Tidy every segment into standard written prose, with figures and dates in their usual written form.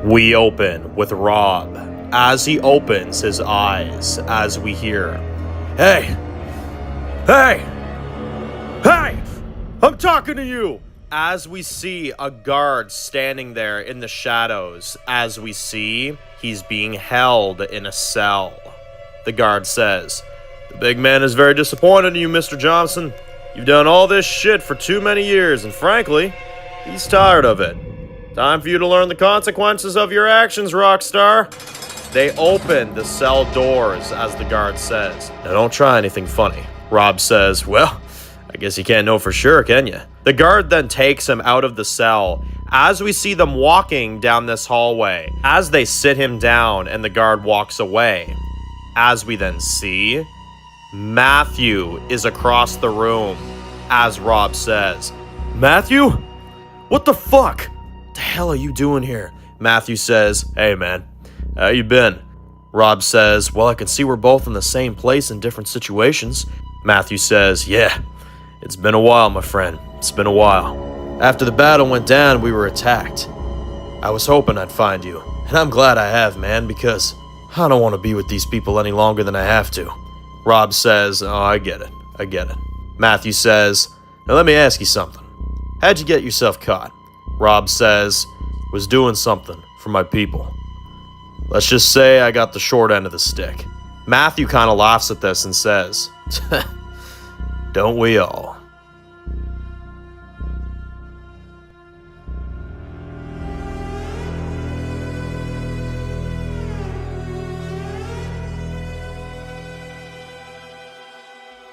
We open with Rob as he opens his eyes as we hear, "Hey! Hey! Hey! I'm talking to you!" As we see a guard standing there in the shadows, as we see he's being held in a cell. The guard says, "The big man is very disappointed in you, Mr. Johnson. You've done all this shit for too many years, and frankly, he's tired of it. Time for you to learn the consequences of your actions, Rockstar." They open the cell doors, as the guard says. "Now don't try anything funny." Rob says, "Well, I guess you can't know for sure, can you?" The guard then takes him out of the cell, as we see them walking down this hallway, as they sit him down and the guard walks away. As we then see, Matthew is across the room, as Rob says, "Matthew? What the fuck? What the hell are you doing here?" Matthew says, "Hey man, how you been?" Rob says, "Well, I can see we're both in the same place in different situations." Matthew says, "Yeah, it's been a while, my friend. It's been a while. After the battle went down, we were attacked. I was hoping I'd find you, and I'm glad I have, man, because I don't want to be with these people any longer than I have to." Rob says, "Oh, I get it. Matthew says, "Now let me ask you something. How'd you get yourself caught?" Rob says, "Was doing something for my people. Let's just say I got the short end of the stick." Matthew kind of laughs at this and says, "Don't we all?"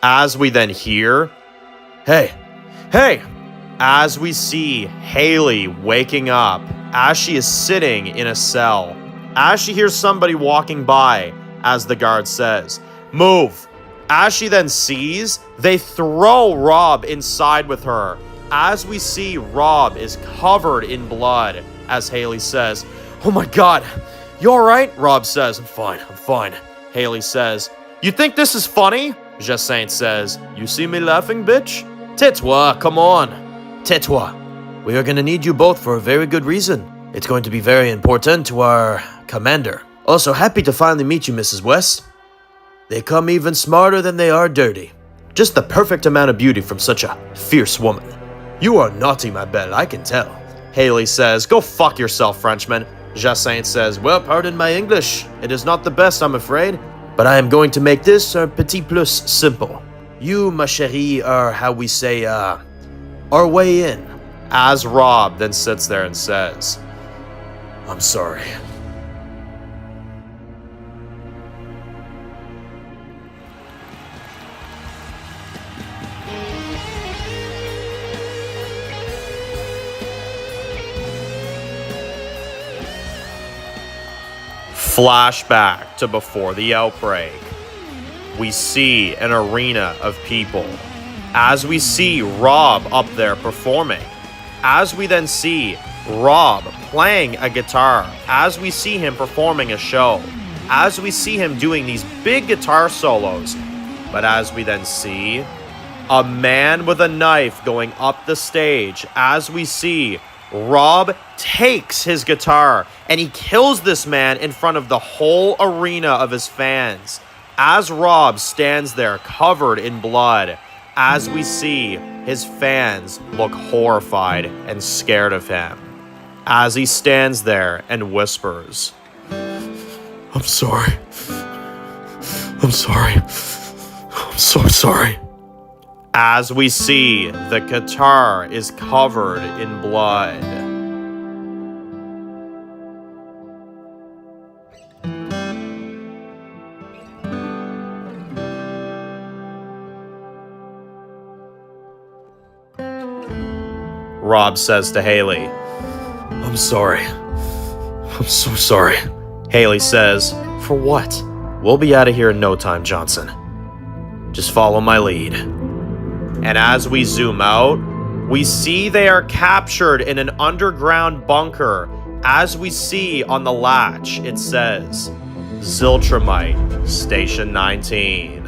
As we then hear, hey, as we see Haley waking up, as she is sitting in a cell, as she hears somebody walking by, as the guard says, "Move." As she then sees, they throw Rob inside with her. As we see, Rob is covered in blood, as Haley says, "Oh my God, you all right?" Rob says, I'm fine. Haley says, "You think this is funny?" Jacinthe says, "You see me laughing, bitch? Tais-toi, come on. Tais-toi. We are going to need you both for a very good reason. It's going to be very important to our commander. Also, happy to finally meet you, Mrs. West. They come even smarter than they are dirty. Just the perfect amount of beauty from such a fierce woman. You are naughty, ma belle, I can tell." Haley says, "Go fuck yourself, Frenchman." Jacinthe says, "Well, pardon my English. It is not the best, I'm afraid. But I am going to make this un petit plus simple. You, ma chérie, are, how we say, our way in." As Rob then sits there and says, "I'm sorry." Flashback to before the outbreak. We see an arena of people. As we see Rob up there performing. As we then see Rob playing a guitar. As we see him performing a show. As we see him doing these big guitar solos. But as we then see a man with a knife going up the stage. As we see Rob takes his guitar and he kills this man in front of the whole arena of his fans. As Rob stands there covered in blood, as we see his fans look horrified and scared of him. As he stands there and whispers, I'm sorry. I'm so sorry." As we see, the guitar is covered in blood. Rob says to Haley, "I'm sorry. I'm so sorry." Haley says, "For what? We'll be out of here in no time, Johnson. Just follow my lead." And as we zoom out, we see they are captured in an underground bunker. As we see on the latch, it says, Ziltrumite, Station 19.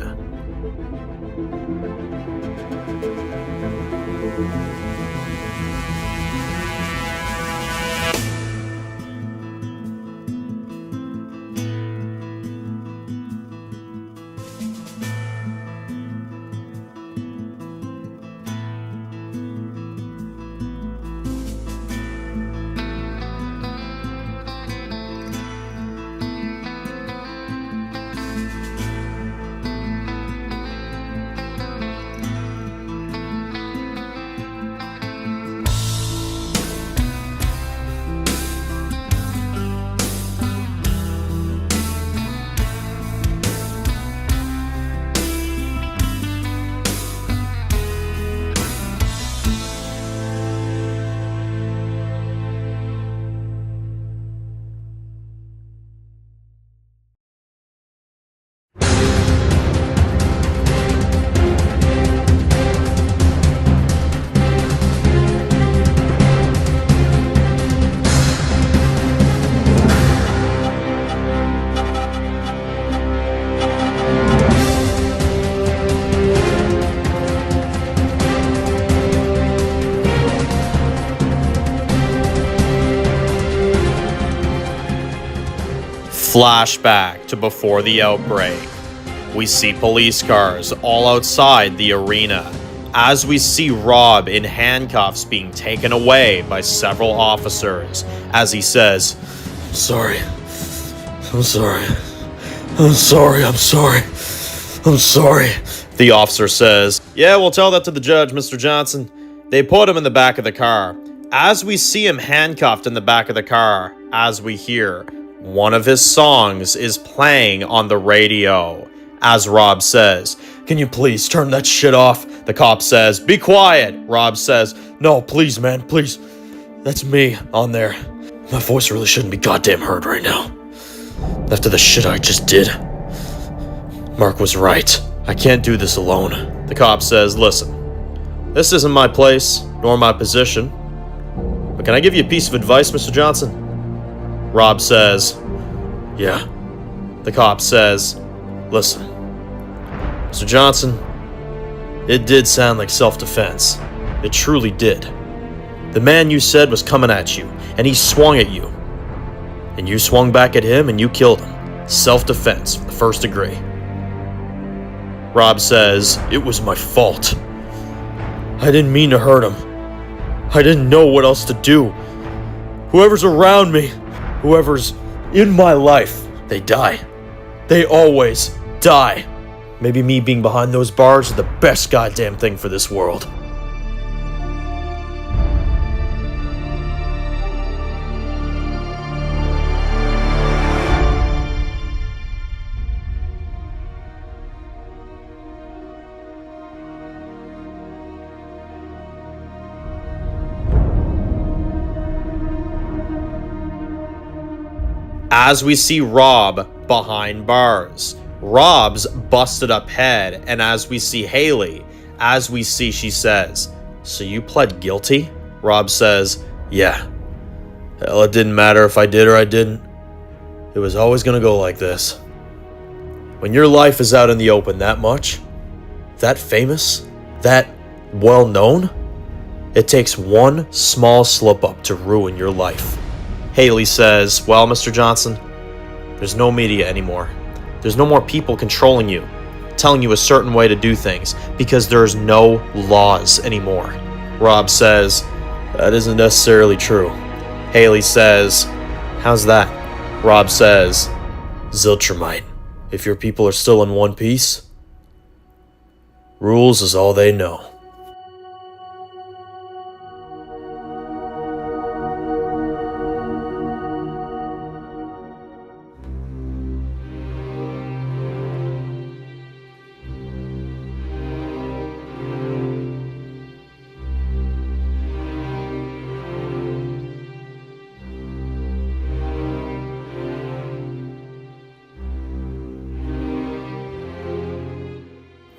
Flashback to before the outbreak. We see police cars all outside the arena, as we see Rob in handcuffs being taken away by several officers, as he says, I'm sorry. The officer says, yeah, we'll tell that to the judge, Mr. Johnson. They put him in the back of the car. As we see him handcuffed in the back of the car, as we hear, one of his songs is playing on the radio. As Rob says, can you please turn that shit off? The cop says, be quiet. Rob says, no, please, man, please. That's me on there. My voice really shouldn't be goddamn heard right now. After the shit I just did. Mark was right. I can't do this alone. The cop says, listen, this isn't my place, nor my position. But can I give you a piece of advice, Mr. Johnson? Rob says, yeah. The cop says, listen, Mr. Johnson, it did sound like self-defense. It truly did. The man you said was coming at you, and he swung at you. And you swung back at him, and you killed him. Self-defense, the first degree. Rob says, it was my fault. I didn't mean to hurt him. I didn't know what else to do. Whoever's around me, whoever's in my life, they die. They always die. Maybe me being behind those bars is the best goddamn thing for this world. As we see Rob behind bars. Rob's busted up head, and as we see Haley, she says, so you pled guilty? Rob says, yeah. Hell, it didn't matter if I did or I didn't. It was always gonna go like this. When your life is out in the open that much, that famous, that well known, it takes one small slip up to ruin your life. Haley says, well, Mr. Johnson, there's no media anymore. There's no more people controlling you, telling you a certain way to do things, because there's no laws anymore. Rob says, that isn't necessarily true. Haley says, how's that? Rob says, Ziltrumite. If your people are still in one piece, rules is all they know.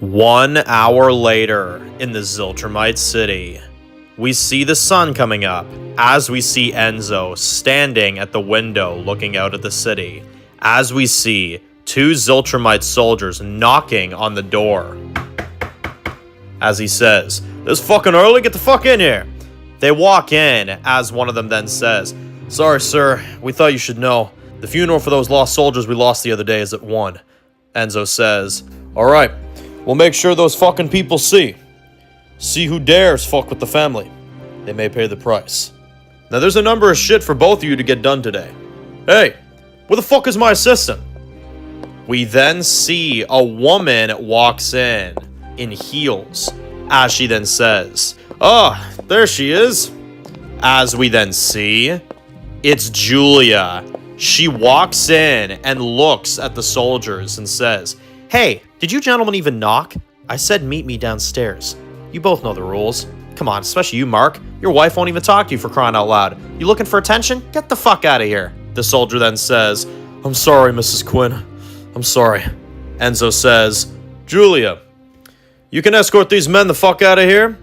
One hour later, in the Ziltrumite city, we see the sun coming up as we see Enzo standing at the window looking out at the city, as we see two Ziltrumite soldiers knocking on the door. As he says, "This fucking early, get the fuck in here." They walk in, as one of them then says, "Sorry, sir, we thought you should know. The funeral for those lost soldiers we lost the other day is at 1. Enzo says, "Alright, we'll make sure those fucking people see. See who dares fuck with the family. They may pay the price." Now there's a number of shit for both of you to get done today. Hey, where the fuck is my assistant? We then see a woman walks in heels, as she then says, "Oh, there she is." As we then see, it's Julia. She walks in and looks at the soldiers and says, "Hey, did you gentlemen even knock? I said meet me downstairs. You both know the rules. Come on, especially you, Mark. Your wife won't even talk to you for crying out loud. You looking for attention? Get the fuck out of here." The soldier then says, "I'm sorry, Mrs. Quinn. I'm sorry." Enzo says, "Julia, you can escort these men the fuck out of here.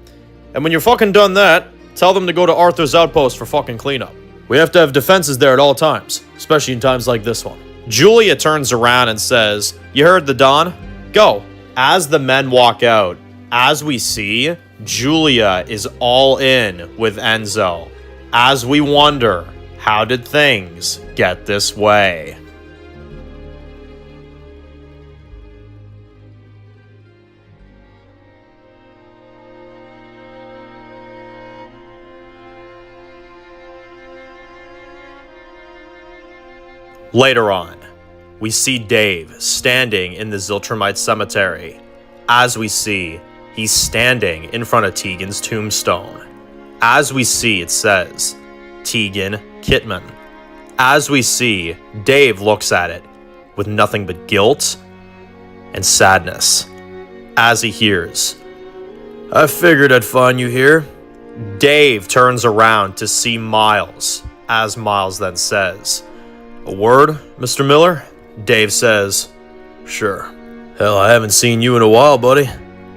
And when you're fucking done that, tell them to go to Arthur's outpost for fucking cleanup. We have to have defenses there at all times, especially in times like this one." Julia turns around and says, "You heard the Don? Go." As the men walk out, as we see, Julia is all in with Enzo. As we wonder, how did things get this way? Later on, we see Dave standing in the Ziltrumite cemetery. As we see, he's standing in front of Tegan's tombstone. As we see, it says, Tegan Kitman. As we see, Dave looks at it with nothing but guilt and sadness. As he hears, I figured I'd find you here. Dave turns around to see Miles, as Miles then says, a word, Mr. Miller? Dave says, sure. Hell, I haven't seen you in a while, buddy.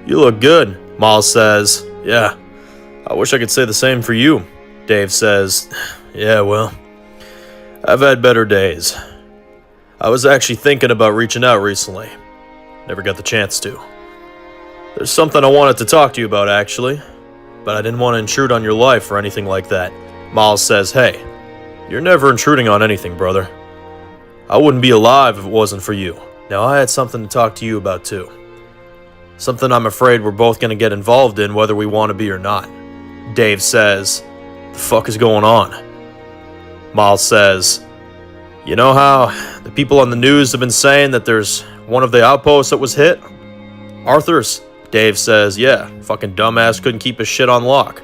You look good. Miles says, yeah. I wish I could say the same for you. Dave says, yeah, well, I've had better days. I was actually thinking about reaching out recently. Never got the chance to. There's something I wanted to talk to you about, actually, but I didn't want to intrude on your life or anything like that. Miles says, hey, you're never intruding on anything, brother. I wouldn't be alive if it wasn't for you. Now, I had something to talk to you about, too. Something I'm afraid we're both going to get involved in whether we want to be or not. Dave says, the fuck is going on? Miles says, you know how the people on the news have been saying that there's one of the outposts that was hit? Arthur's. Dave says, yeah, fucking dumbass couldn't keep his shit on lock.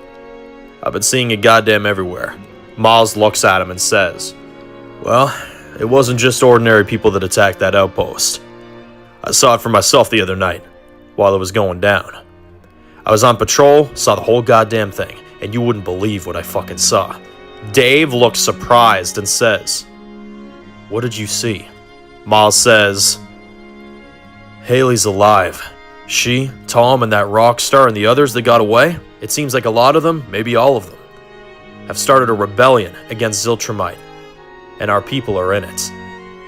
I've been seeing it goddamn everywhere. Miles looks at him and says, well, it wasn't just ordinary people that attacked that outpost. I saw it for myself the other night, while it was going down. I was on patrol, saw the whole goddamn thing, and you wouldn't believe what I fucking saw. Dave looks surprised and says, what did you see? Miles says, Haley's alive. She, Tom, and that Rockstar and the others that got away, it seems like a lot of them, maybe all of them, have started a rebellion against Ziltrumite. And our people are in it.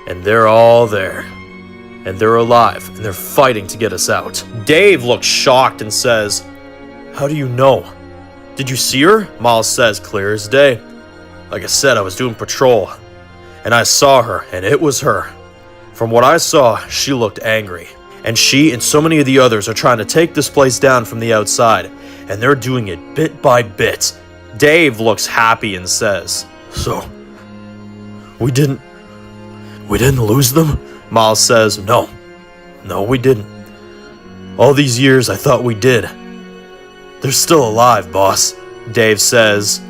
And they're all there. And they're alive, and they're fighting to get us out. Dave looks shocked and says, how do you know? Did you see her? Miles says, clear as day. Like I said, I was doing patrol. And I saw her, and it was her. From what I saw, she looked angry. And she and so many of the others are trying to take this place down from the outside. And they're doing it bit by bit. Dave looks happy and says, so, we didn't lose them? Miles says, no, we didn't. All these years I thought we did. They're still alive, boss. Dave says,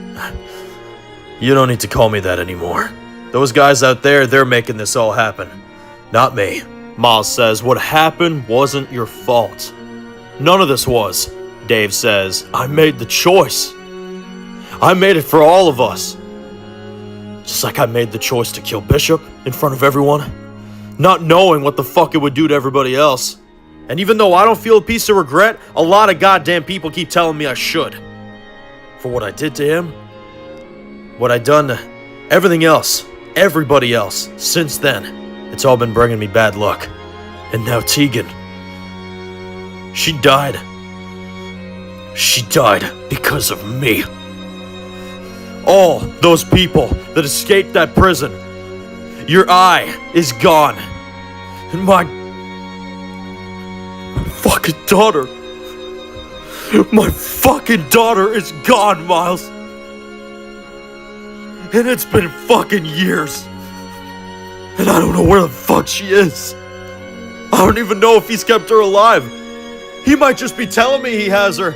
you don't need to call me that anymore. Those guys out there, they're making this all happen. Not me. Miles says, what happened wasn't your fault. None of this was. Dave says, I made the choice. I made it for all of us. Just like I made the choice to kill Bishop in front of everyone, not knowing what the fuck it would do to everybody else. And even though I don't feel a piece of regret, a lot of goddamn people keep telling me I should. For what I did to him, what I done to everything else, everybody else, since then, it's all been bringing me bad luck. And now Tegan, she died. She died because of me. All those people that escaped that prison, your eye is gone. And my fucking daughter, my fucking daughter is gone, Miles. And it's been fucking years. And I don't know where the fuck she is. I don't even know if he's kept her alive. He might just be telling me he has her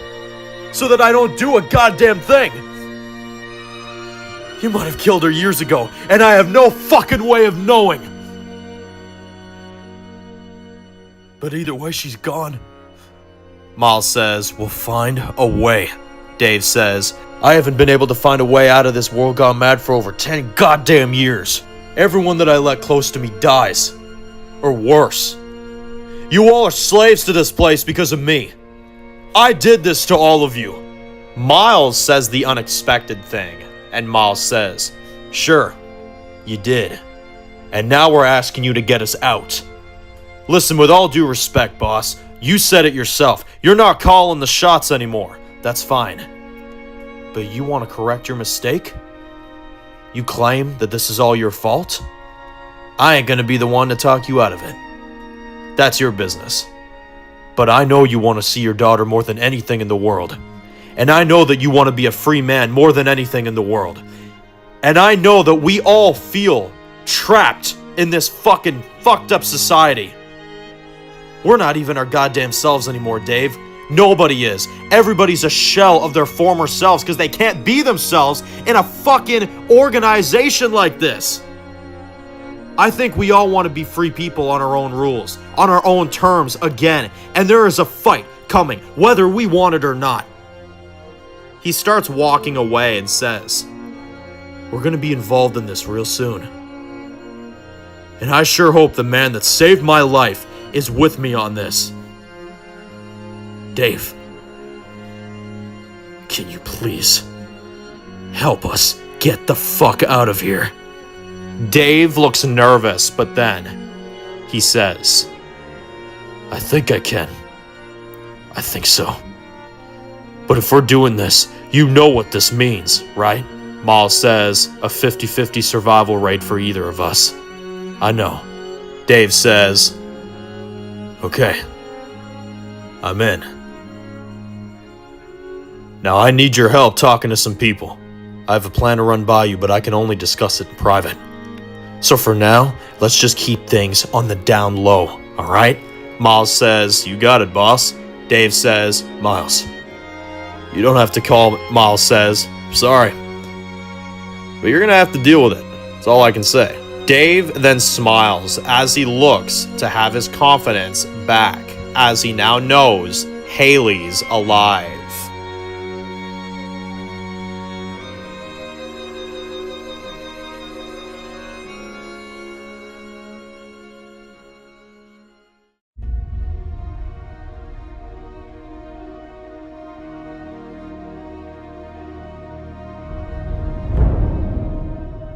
so that I don't do a goddamn thing. He might have killed her years ago, and I have no fucking way of knowing. But either way, she's gone. Miles says, we'll find a way. Dave says, I haven't been able to find a way out of this world gone mad for over 10 goddamn years. Everyone that I let close to me dies. Or worse. You all are slaves to this place because of me. I did this to all of you. Miles says the unexpected thing. And Miles says, sure, you did. And now we're asking you to get us out. Listen, with all due respect, boss, you said it yourself. You're not calling the shots anymore. That's fine. But you want to correct your mistake? You claim that this is all your fault? I ain't gonna be the one to talk you out of it. That's your business. But I know you want to see your daughter more than anything in the world. And I know that you want to be a free man more than anything in the world. And I know that we all feel trapped in this fucking fucked up society. We're not even our goddamn selves anymore, Dave. Nobody is. Everybody's a shell of their former selves because they can't be themselves in a fucking organization like this. I think we all want to be free people on our own rules, on our own terms again, and there is a fight coming, whether we want it or not. He starts walking away and says, "We're going to be involved in this real soon. And I sure hope the man that saved my life is with me on this. Dave, can you please help us get the fuck out of here?" Dave looks nervous, but then he says, "I think I can. I think so. But if we're doing this, you know what this means, right?" Miles says, "A 50-50 survival rate for either of us." "I know." Dave says, "Okay. I'm in. Now I need your help talking to some people. I have a plan to run by you, but I can only discuss it in private. So for now, let's just keep things on the down low, alright?" Miles says, "You got it, boss." Dave says, "Miles, you don't have to call," Miles says, "Sorry. But you're gonna have to deal with it. That's all I can say." Dave then smiles as he looks to have his confidence back, as he now knows Haley's alive.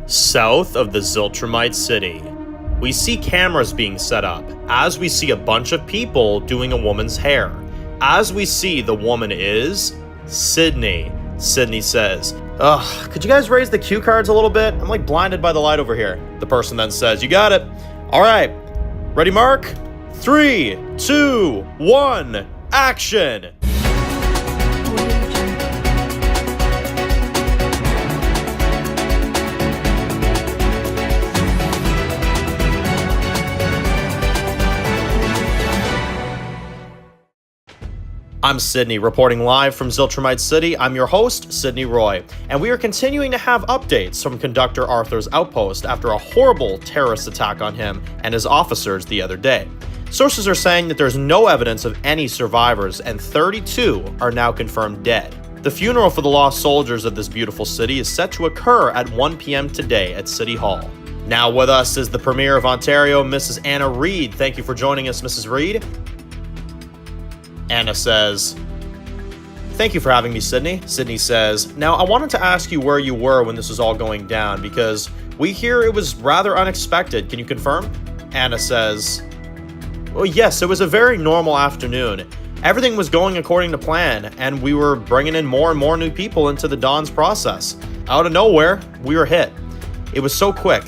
South of the Ziltrumite city, we see cameras being set up as we see a bunch of people doing a woman's hair. As we see, the woman is Sydney. Sydney says, "Ugh, could you guys raise the cue cards a little bit? I'm like blinded by the light over here." The person then says, "You got it. All right, ready, Mark? 3, 2, 1, action." I'm Sydney, reporting live from Ziltrumite City. I'm your host, Sydney Roy, and we are continuing to have updates from Conductor Arthur's outpost after a horrible terrorist attack on him and his officers the other day. Sources are saying that there's no evidence of any survivors, and 32 are now confirmed dead. The funeral for the lost soldiers of this beautiful city is set to occur at 1 p.m. today at City Hall. Now with us is the Premier of Ontario, Mrs. Anna Reid. Thank you for joining us, Mrs. Reid. Anna says, "Thank you for having me, Sydney." Sydney says, "Now I wanted to ask you where you were when this was all going down, because we hear it was rather unexpected. Can you confirm?" Anna says, "Well, yes, it was a very normal afternoon. Everything was going according to plan, and we were bringing in more and more new people into the Dawn's process. Out of nowhere, we were hit. It was so quick.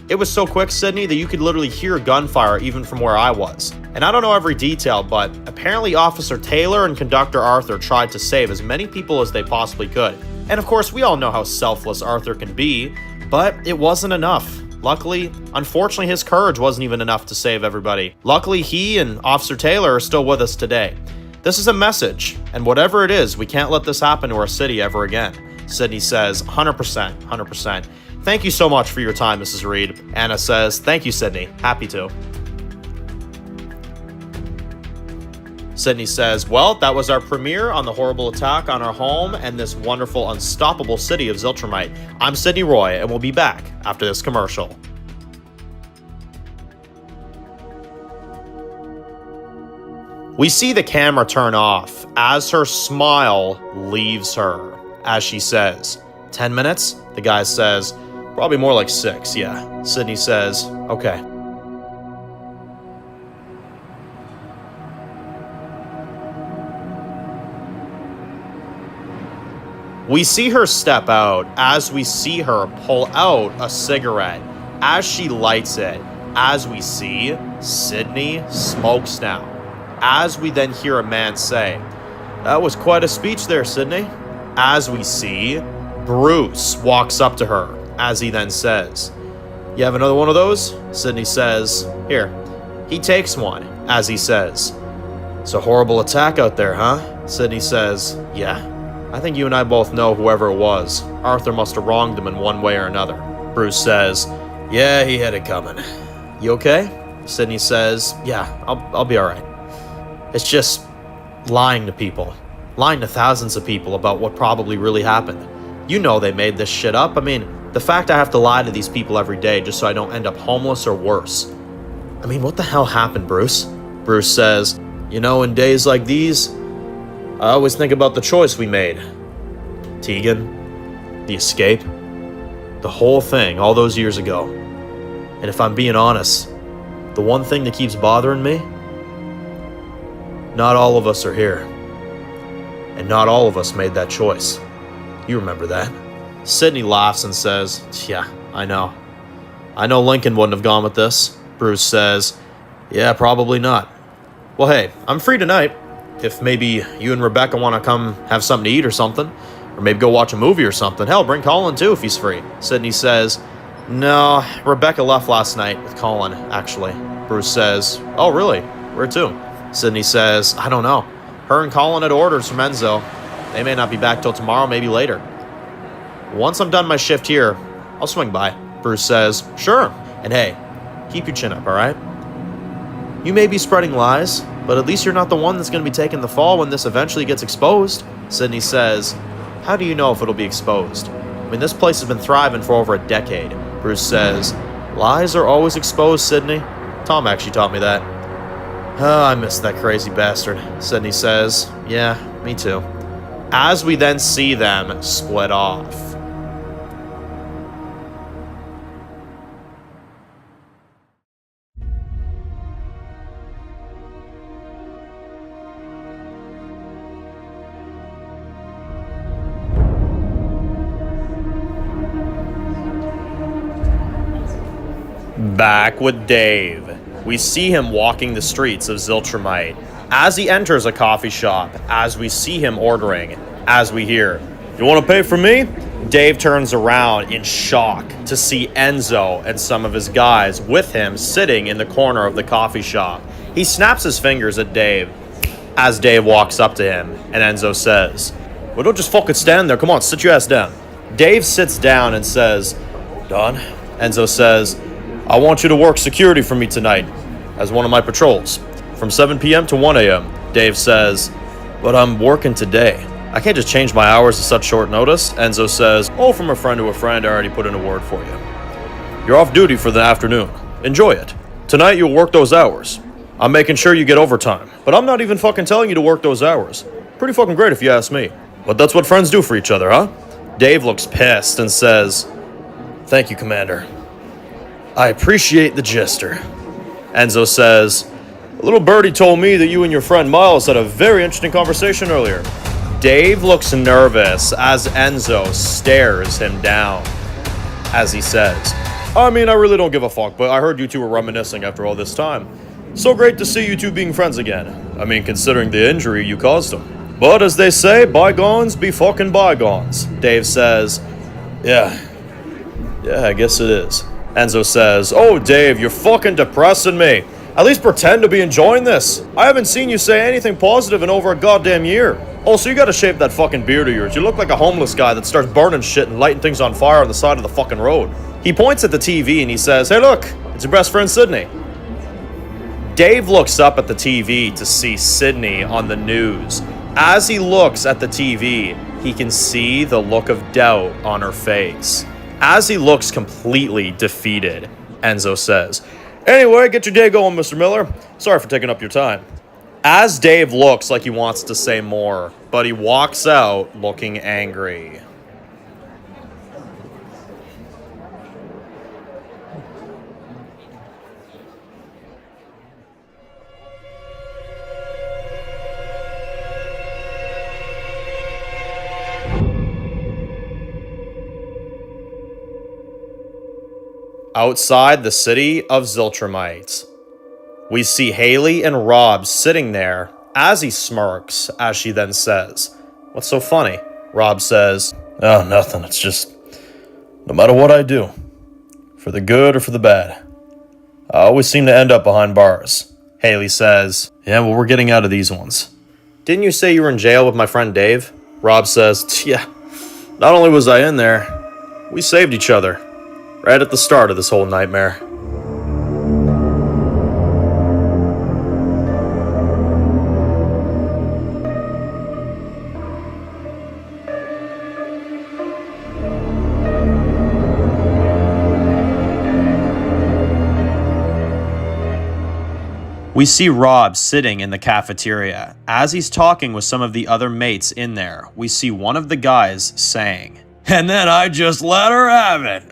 It was so quick, Sydney, that you could literally hear gunfire even from where I was. And I don't know every detail, but apparently Officer Taylor and Conductor Arthur tried to save as many people as they possibly could. And of course, we all know how selfless Arthur can be, but it wasn't enough. Luckily, unfortunately, his courage wasn't even enough to save everybody. Luckily, he and Officer Taylor are still with us today. This is a message, and whatever it is, we can't let this happen to our city ever again." Sydney says, 100%, 100%. "Thank you so much for your time, Mrs. Reid." Anna says, "Thank you, Sydney. Happy to." Sydney says, "Well, that was our premiere on the horrible attack on our home and this wonderful, unstoppable city of Ziltrumite. I'm Sydney Roy, and we'll be back after this commercial." We see the camera turn off as her smile leaves her. As she says, 10 minutes? The guy says, "Probably more like 6, yeah." Sydney says, "Okay." We see her step out as we see her pull out a cigarette. As she lights it, as we see, Sydney smokes now. As we then hear a man say, "That was quite a speech there, Sydney." As we see, Bruce walks up to her as he then says, You have another one of those? Sydney says, here. He takes one, as he says, it's a horrible attack out there, huh? Sydney says, yeah. I think you and I both know whoever it was. Arthur must have wronged him in one way or another. Bruce says, yeah, he had it coming. You okay? Sydney says, yeah, I'll be alright. It's just lying to people. Lying to thousands of people about what probably really happened. You know they made this shit up. I mean, the fact I have to lie to these people every day just so I don't end up homeless or worse. I mean, what the hell happened, Bruce? Bruce says, you know, in days like these, I always think about the choice we made. Tegan, the escape, the whole thing all those years ago. And if I'm being honest, the one thing that keeps bothering me, not all of us are here. And not all of us made that choice. You remember that. Sydney laughs and says, yeah, I know. I know Lincoln wouldn't have gone with this. Bruce says, yeah, probably not. Well, hey, I'm free tonight. If maybe you and Rebecca want to come have something to eat or something. Or maybe go watch a movie or something. Hell, bring Colin too if he's free. Sydney says, no, Rebecca left last night with Colin, actually. Bruce says, oh, really? Where to? Sydney says, I don't know. Her and Colin had orders from Enzo. They may not be back till tomorrow, maybe later. Once I'm done my shift here, I'll swing by. Bruce says, sure. And hey, keep your chin up, alright? You may be spreading lies, but at least you're not the one that's going to be taking the fall when this eventually gets exposed. Sydney says, how do you know if it'll be exposed? I mean, this place has been thriving for over a decade. Bruce says, lies are always exposed, Sydney. Tom actually taught me that. Oh, I miss that crazy bastard. Sydney says, yeah, me too. As we then see them split off. Back with Dave. We see him walking the streets of Ziltrumite. As he enters a coffee shop, as we see him ordering, as we hear, you want to pay for me? Dave turns around in shock to see Enzo and some of his guys with him sitting in the corner of the coffee shop. He snaps his fingers at Dave as Dave walks up to him, and Enzo says, well, don't just fucking stand there. Come on, sit your ass down. Dave sits down and says, Don? Enzo says, I want you to work security for me tonight as one of my patrols from 7 p.m. to 1 a.m. Dave says, but I'm working today. I can't just change my hours at such short notice. Enzo says, oh, from a friend to a friend, I already put in a word for you. You're off duty for the afternoon. Enjoy it. Tonight you'll work those hours. I'm making sure you get overtime, but I'm not even fucking telling you to work those hours. Pretty fucking great if you ask me. But that's what friends do for each other, huh? Dave looks pissed and says, thank you, Commander. I appreciate the gesture. Enzo says, a little birdie told me that you and your friend Miles had a very interesting conversation earlier. Dave looks nervous as Enzo stares him down. As he says, I mean, I really don't give a fuck, but I heard you two were reminiscing after all this time. So great to see you two being friends again. I mean, considering the injury you caused him. But as they say, bygones be fucking bygones. Dave says, yeah, I guess it is. Enzo says, oh, Dave, you're fucking depressing me. At least pretend to be enjoying this. I haven't seen you say anything positive in over a goddamn year. Also, you gotta shave that fucking beard of yours. You look like a homeless guy that starts burning shit and lighting things on fire on the side of the fucking road. He points at the TV and he says, hey, look, it's your best friend, Sydney. Dave looks up at the TV to see Sydney on the news. As he looks at the TV, he can see the look of doubt on her face. As he looks completely defeated, Enzo says, anyway, get your day going, Mr. Miller. Sorry for taking up your time. As Dave looks like he wants to say more, but he walks out looking angry. Outside the city of Ziltrumite, we see Haley and Rob sitting there as he smirks, as she then says, what's so funny? Rob says, oh, nothing. It's just, no matter what I do, For the good or for the bad. I always seem to end up behind bars. Haley says, yeah, well, we're getting out of these ones. Didn't you say you were in jail with my friend Dave? Rob says, yeah, not only was I in there, we saved each other. Right at the start of this whole nightmare. We see Rob sitting in the cafeteria. As he's talking with some of the other mates in there, we see one of the guys saying, and then I just let her have it.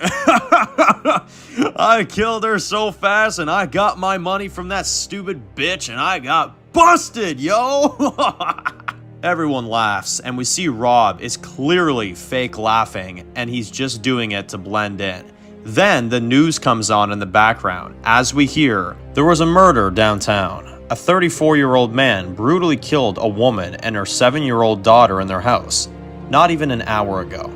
I killed her so fast and I got my money from that stupid bitch and I got busted, yo! Everyone laughs and we see Rob is clearly fake laughing and he's just doing it to blend in. Then the news comes on in the background as we hear, there was a murder downtown. A 34-year-old man brutally killed a woman and her 7-year-old daughter in their house, not even an hour ago.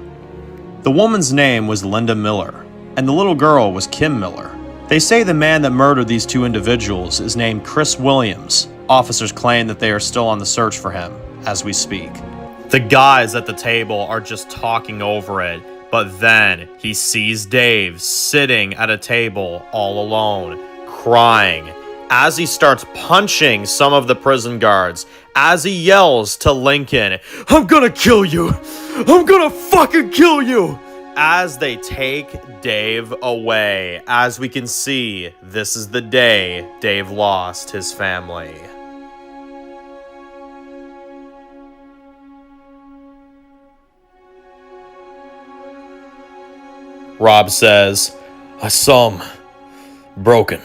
The woman's name was Linda Miller, and the little girl was Kim Miller. They say the man that murdered these two individuals is named Chris Williams. Officers claim that they are still on the search for him as we speak. The guys at the table are just talking over it. But then he sees Dave sitting at a table all alone, crying, as he starts punching some of the prison guards, as he yells to Lincoln, I'm gonna kill you! I'm gonna fucking kill you! As they take Dave away, as we can see, this is the day Dave lost his family. Rob says, I saw him. Broken.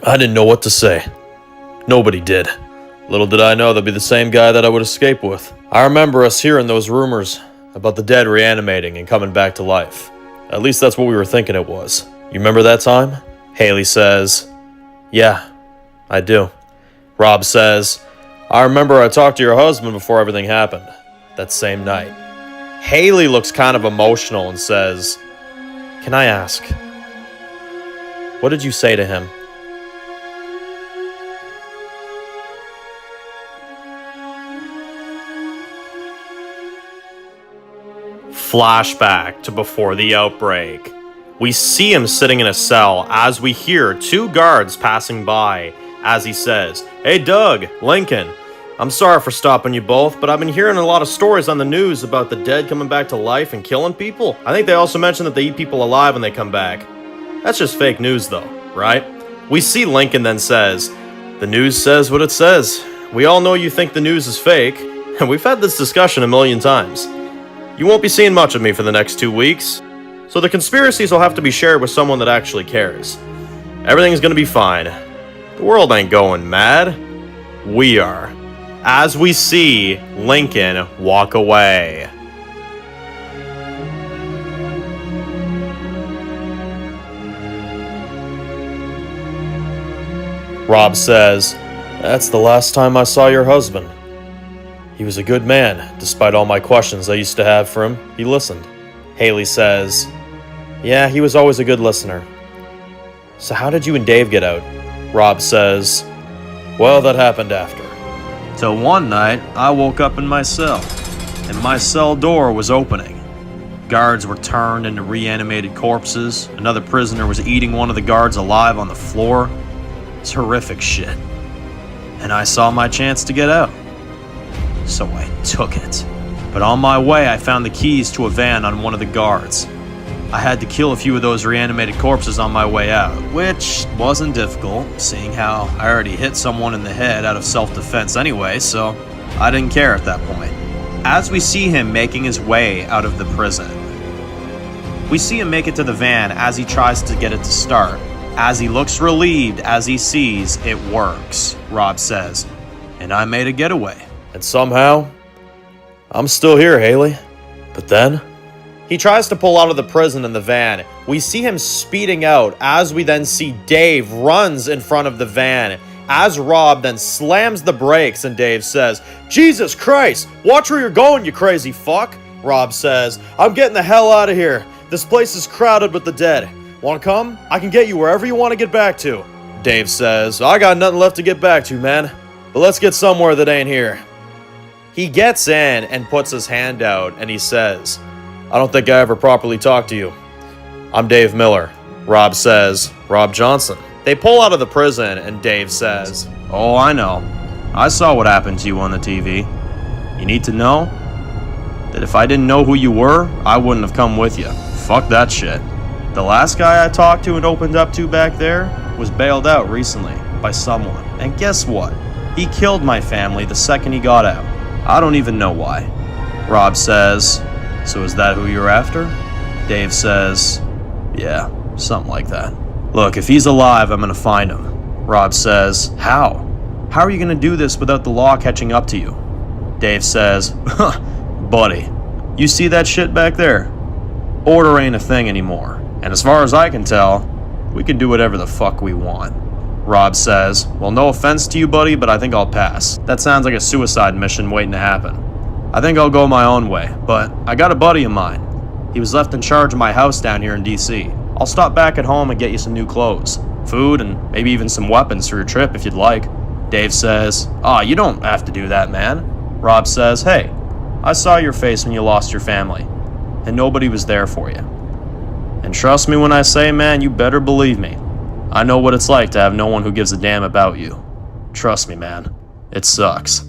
I didn't know what to say. Nobody did. Little did I know that'd be the same guy that I would escape with. I remember us hearing those rumors about the dead reanimating and coming back to life. At least that's what we were thinking it was. You remember that time? Haley says, yeah, I do. Rob says, I remember I talked to your husband before everything happened. That same night. Haley looks kind of emotional and says, can I ask, what did you say to him? Flashback to before the outbreak. We see him sitting in a cell as we hear two guards passing by as he says, hey Doug, Lincoln, I'm sorry for stopping you both, but I've been hearing a lot of stories on the news about the dead coming back to life and killing people. I think they also mentioned that they eat people alive when they come back. That's just fake news though, right? We see Lincoln then says, the news says what it says. We all know you think the news is fake, and we've had this discussion a million times. You won't be seeing much of me for the next 2 weeks, so the conspiracies will have to be shared with someone that actually cares. Everything's gonna be fine. The world ain't going mad. We are. As we see Lincoln walk away. Rob says, that's the last time I saw your husband. He was a good man, despite all my questions I used to have for him. He listened. Haley says, yeah, he was always a good listener. So how did you and Dave get out? Rob says, well, that happened after. Till one night, I woke up in my cell, and my cell door was opening. Guards were turned into reanimated corpses. Another prisoner was eating one of the guards alive on the floor. It's horrific shit. And I saw my chance to get out. So I took it. But on my way, I found the keys to a van on one of the guards. I had to kill a few of those reanimated corpses on my way out, which wasn't difficult, seeing how I already hit someone in the head out of self-defense anyway, so I didn't care at that point. As we see him making his way out of the prison, we see him make it to the van as he tries to get it to start. As he looks relieved as he sees it works, Rob says, and I made a getaway. And somehow, I'm still here, Haley. But then he tries to pull out of the prison in the van. We see him speeding out as we then see Dave runs in front of the van. As Rob then slams the brakes and Dave says, Jesus Christ, watch where you're going, you crazy fuck. Rob says, I'm getting the hell out of here. This place is crowded with the dead. Wanna come? I can get you wherever you want to get back to. Dave says, I got nothing left to get back to, man. But let's get somewhere that ain't here. He gets in and puts his hand out and he says, I don't think I ever properly talked to you. I'm Dave Miller. Rob says, Rob Johnson. They pull out of the prison and Dave says, oh, I know. I saw what happened to you on the TV. You need to know that if I didn't know who you were, I wouldn't have come with you. Fuck that shit. The last guy I talked to and opened up to back there was bailed out recently by someone. And guess what? He killed my family the second he got out. I don't even know why. Rob says, so is that who you're after? Dave says, yeah, something like that. Look, if he's alive, I'm gonna find him. Rob says, how? How are you gonna do this without the law catching up to you? Dave says, buddy, you see that shit back there? Order ain't a thing anymore. And as far as I can tell, we can do whatever the fuck we want. Rob says, well, no offense to you, buddy, but I think I'll pass. That sounds like a suicide mission waiting to happen. I think I'll go my own way, but I got a buddy of mine. He was left in charge of my house down here in DC. I'll stop back at home and get you some new clothes, food, and maybe even some weapons for your trip if you'd like. Dave says, you don't have to do that, man. Rob says, hey, I saw your face when you lost your family, and nobody was there for you. And trust me when I say, man, you better believe me. I know what it's like to have no one who gives a damn about you. Trust me, man. It sucks.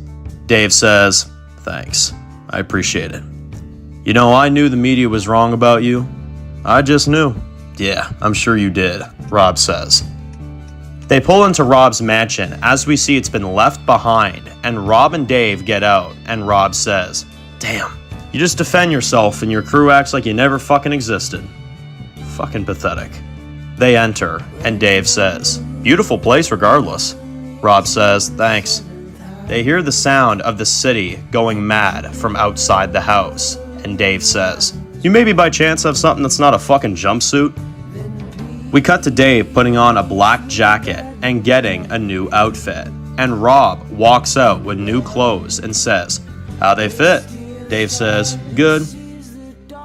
Dave says, thanks. I appreciate it. You know, I knew the media was wrong about you. I just knew. Yeah, I'm sure you did, Rob says. They pull into Rob's mansion as we see it's been left behind, and Rob and Dave get out, and Rob says, damn, you just defend yourself and your crew acts like you never fucking existed. Fucking pathetic. They enter, and Dave says, beautiful place regardless. Rob says, thanks. They hear the sound of the city going mad from outside the house, and Dave says, you maybe by chance have something that's not a fucking jumpsuit? We cut to Dave putting on a black jacket and getting a new outfit, and Rob walks out with new clothes and says, how they fit? Dave says, good.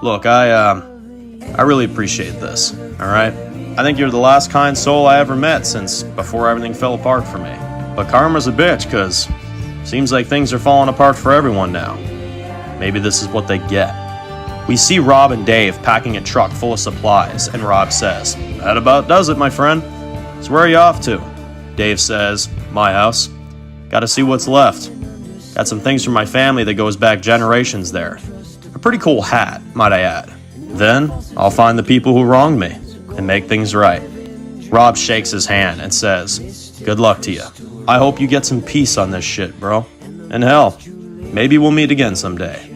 Look, I really appreciate this, alright? I think you're the last kind soul I ever met since before everything fell apart for me. But karma's a bitch, cause seems like things are falling apart for everyone now. Maybe this is what they get. We see Rob and Dave packing a truck full of supplies, and Rob says, that about does it, my friend. So where are you off to? Dave says, my house. Gotta see what's left. Got some things from my family that goes back generations there. A pretty cool hat, might I add. Then, I'll find the people who wronged me and make things right. Rob shakes his hand and says, good luck to you. I hope you get some peace on this shit, bro. And hell, maybe we'll meet again someday.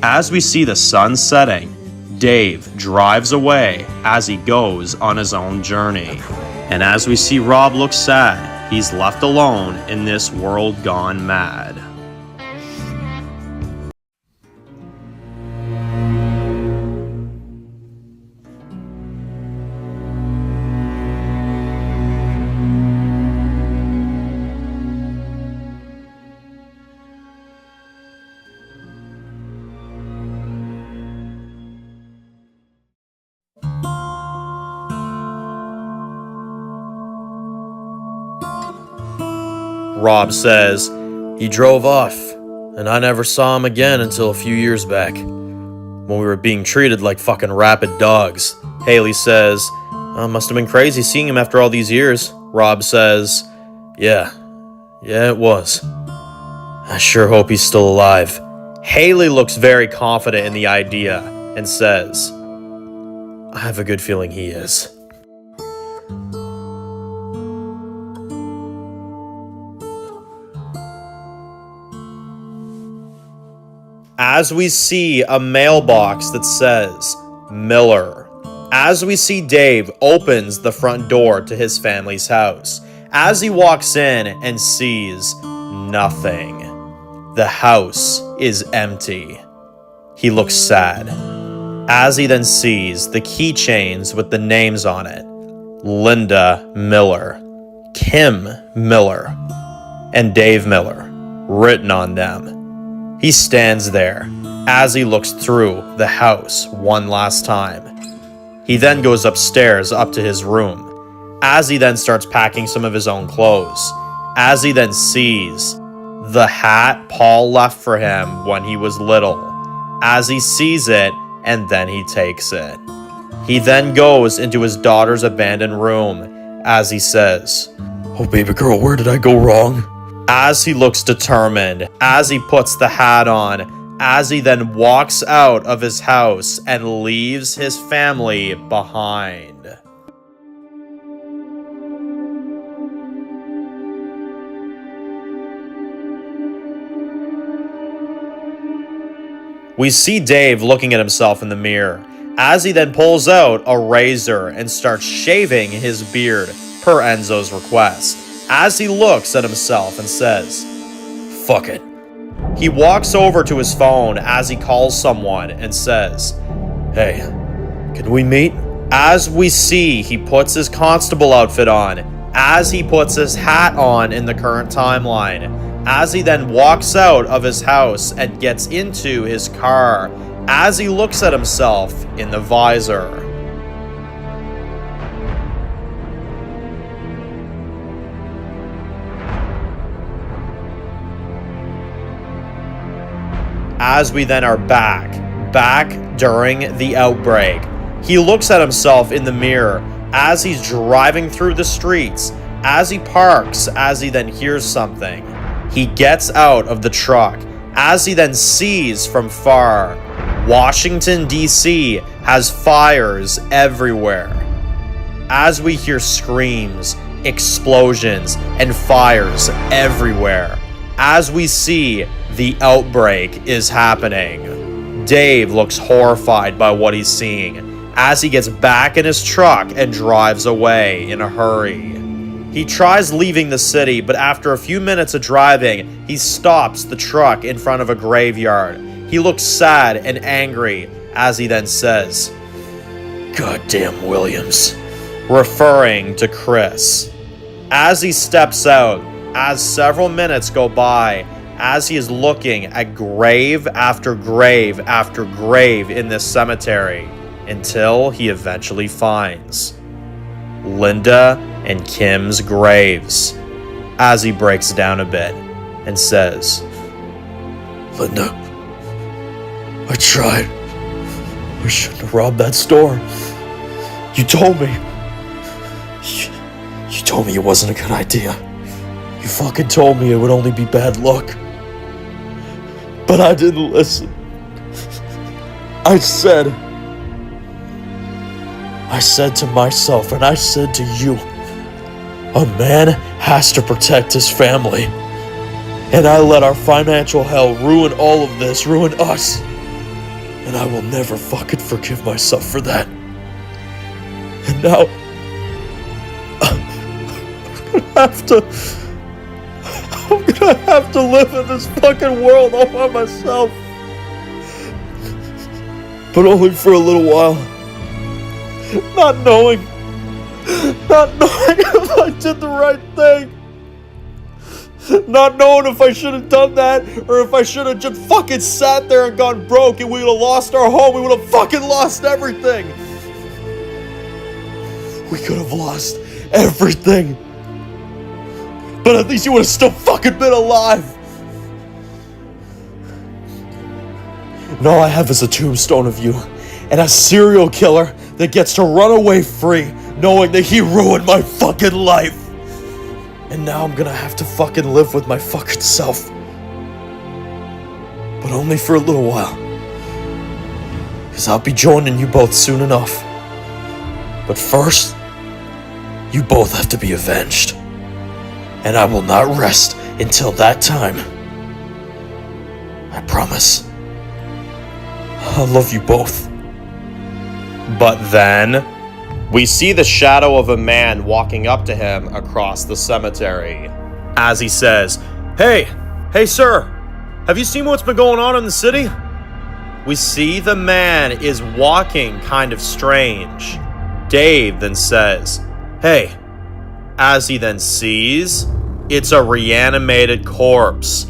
As we see the sun setting, Dave drives away as he goes on his own journey. And as we see Rob look sad, he's left alone in this world gone mad. Rob says, he drove off, and I never saw him again until a few years back, when we were being treated like fucking rabid dogs. Haley says, must have been crazy seeing him after all these years. Rob says, yeah, it was. I sure hope he's still alive. Haley looks very confident in the idea and says, I have a good feeling he is. As we see a mailbox that says Miller. As we see Dave opens the front door to his family's house. As he walks in and sees nothing. The house is empty. He looks sad. As he then sees the keychains with the names on it. Linda Miller, Kim Miller, and Dave Miller written on them. He stands there as he looks through the house one last time. He then goes upstairs up to his room, as he then starts packing some of his own clothes, as he then sees the hat Paul left for him when he was little, as he sees it, and then he takes it. He then goes into his daughter's abandoned room, as he says, "Oh baby girl, where did I go wrong?" As he looks determined, as he puts the hat on, as he then walks out of his house and leaves his family behind. We see Dave looking at himself in the mirror, as he then pulls out a razor and starts shaving his beard per Enzo's request, as he looks at himself and says, "Fuck it." He walks over to his phone as he calls someone and says, "Hey, can we meet?" As we see, he puts his constable outfit on, as he puts his hat on in the current timeline, as he then walks out of his house and gets into his car, as he looks at himself in the visor. As we then are back during the outbreak, he looks at himself in the mirror as he's driving through the streets, as he parks, as he then hears something. He gets out of the truck, as he then sees from far, Washington, D.C. has fires everywhere. As we hear screams, explosions, and fires everywhere, as we see the outbreak is happening. Dave looks horrified by what he's seeing, as he gets back in his truck and drives away in a hurry. He tries leaving the city, but after a few minutes of driving, he stops the truck in front of a graveyard. He looks sad and angry, as he then says, "Goddamn Williams," referring to Chris. As he steps out, as several minutes go by, as he is looking at grave after grave after grave in this cemetery, until he eventually finds Linda and Kim's graves, as he breaks down a bit and says, "Linda, I tried. I shouldn't have robbed that store. You told me. You told me it wasn't a good idea. You fucking told me it would only be bad luck. But I didn't listen. I said to myself, and I said to you, a man has to protect his family. And I let our financial hell ruin all of this, ruin us. And I will never fucking forgive myself for that. And now, I'm gonna have to live in this fucking world all by myself. But only for a little while. Not knowing if I did the right thing. Not knowing if I should have done that, or if I should have just fucking sat there and gone broke and we would have lost our home. We would have fucking lost everything. We could have lost everything. But at least you would have still fucking been alive. And all I have is a tombstone of you and a serial killer that gets to run away free, knowing that he ruined my fucking life. And now I'm gonna have to fucking live with my fucking self. But only for a little while. Because I'll be joining you both soon enough. But first, you both have to be avenged. And I will not rest until that time. I promise. I love you both. But then, we see the shadow of a man walking up to him across the cemetery. As he says, Hey sir, have you seen what's been going on in the city? We see the man is walking kind of strange. Dave then says, Hey, as he then sees, it's a reanimated corpse,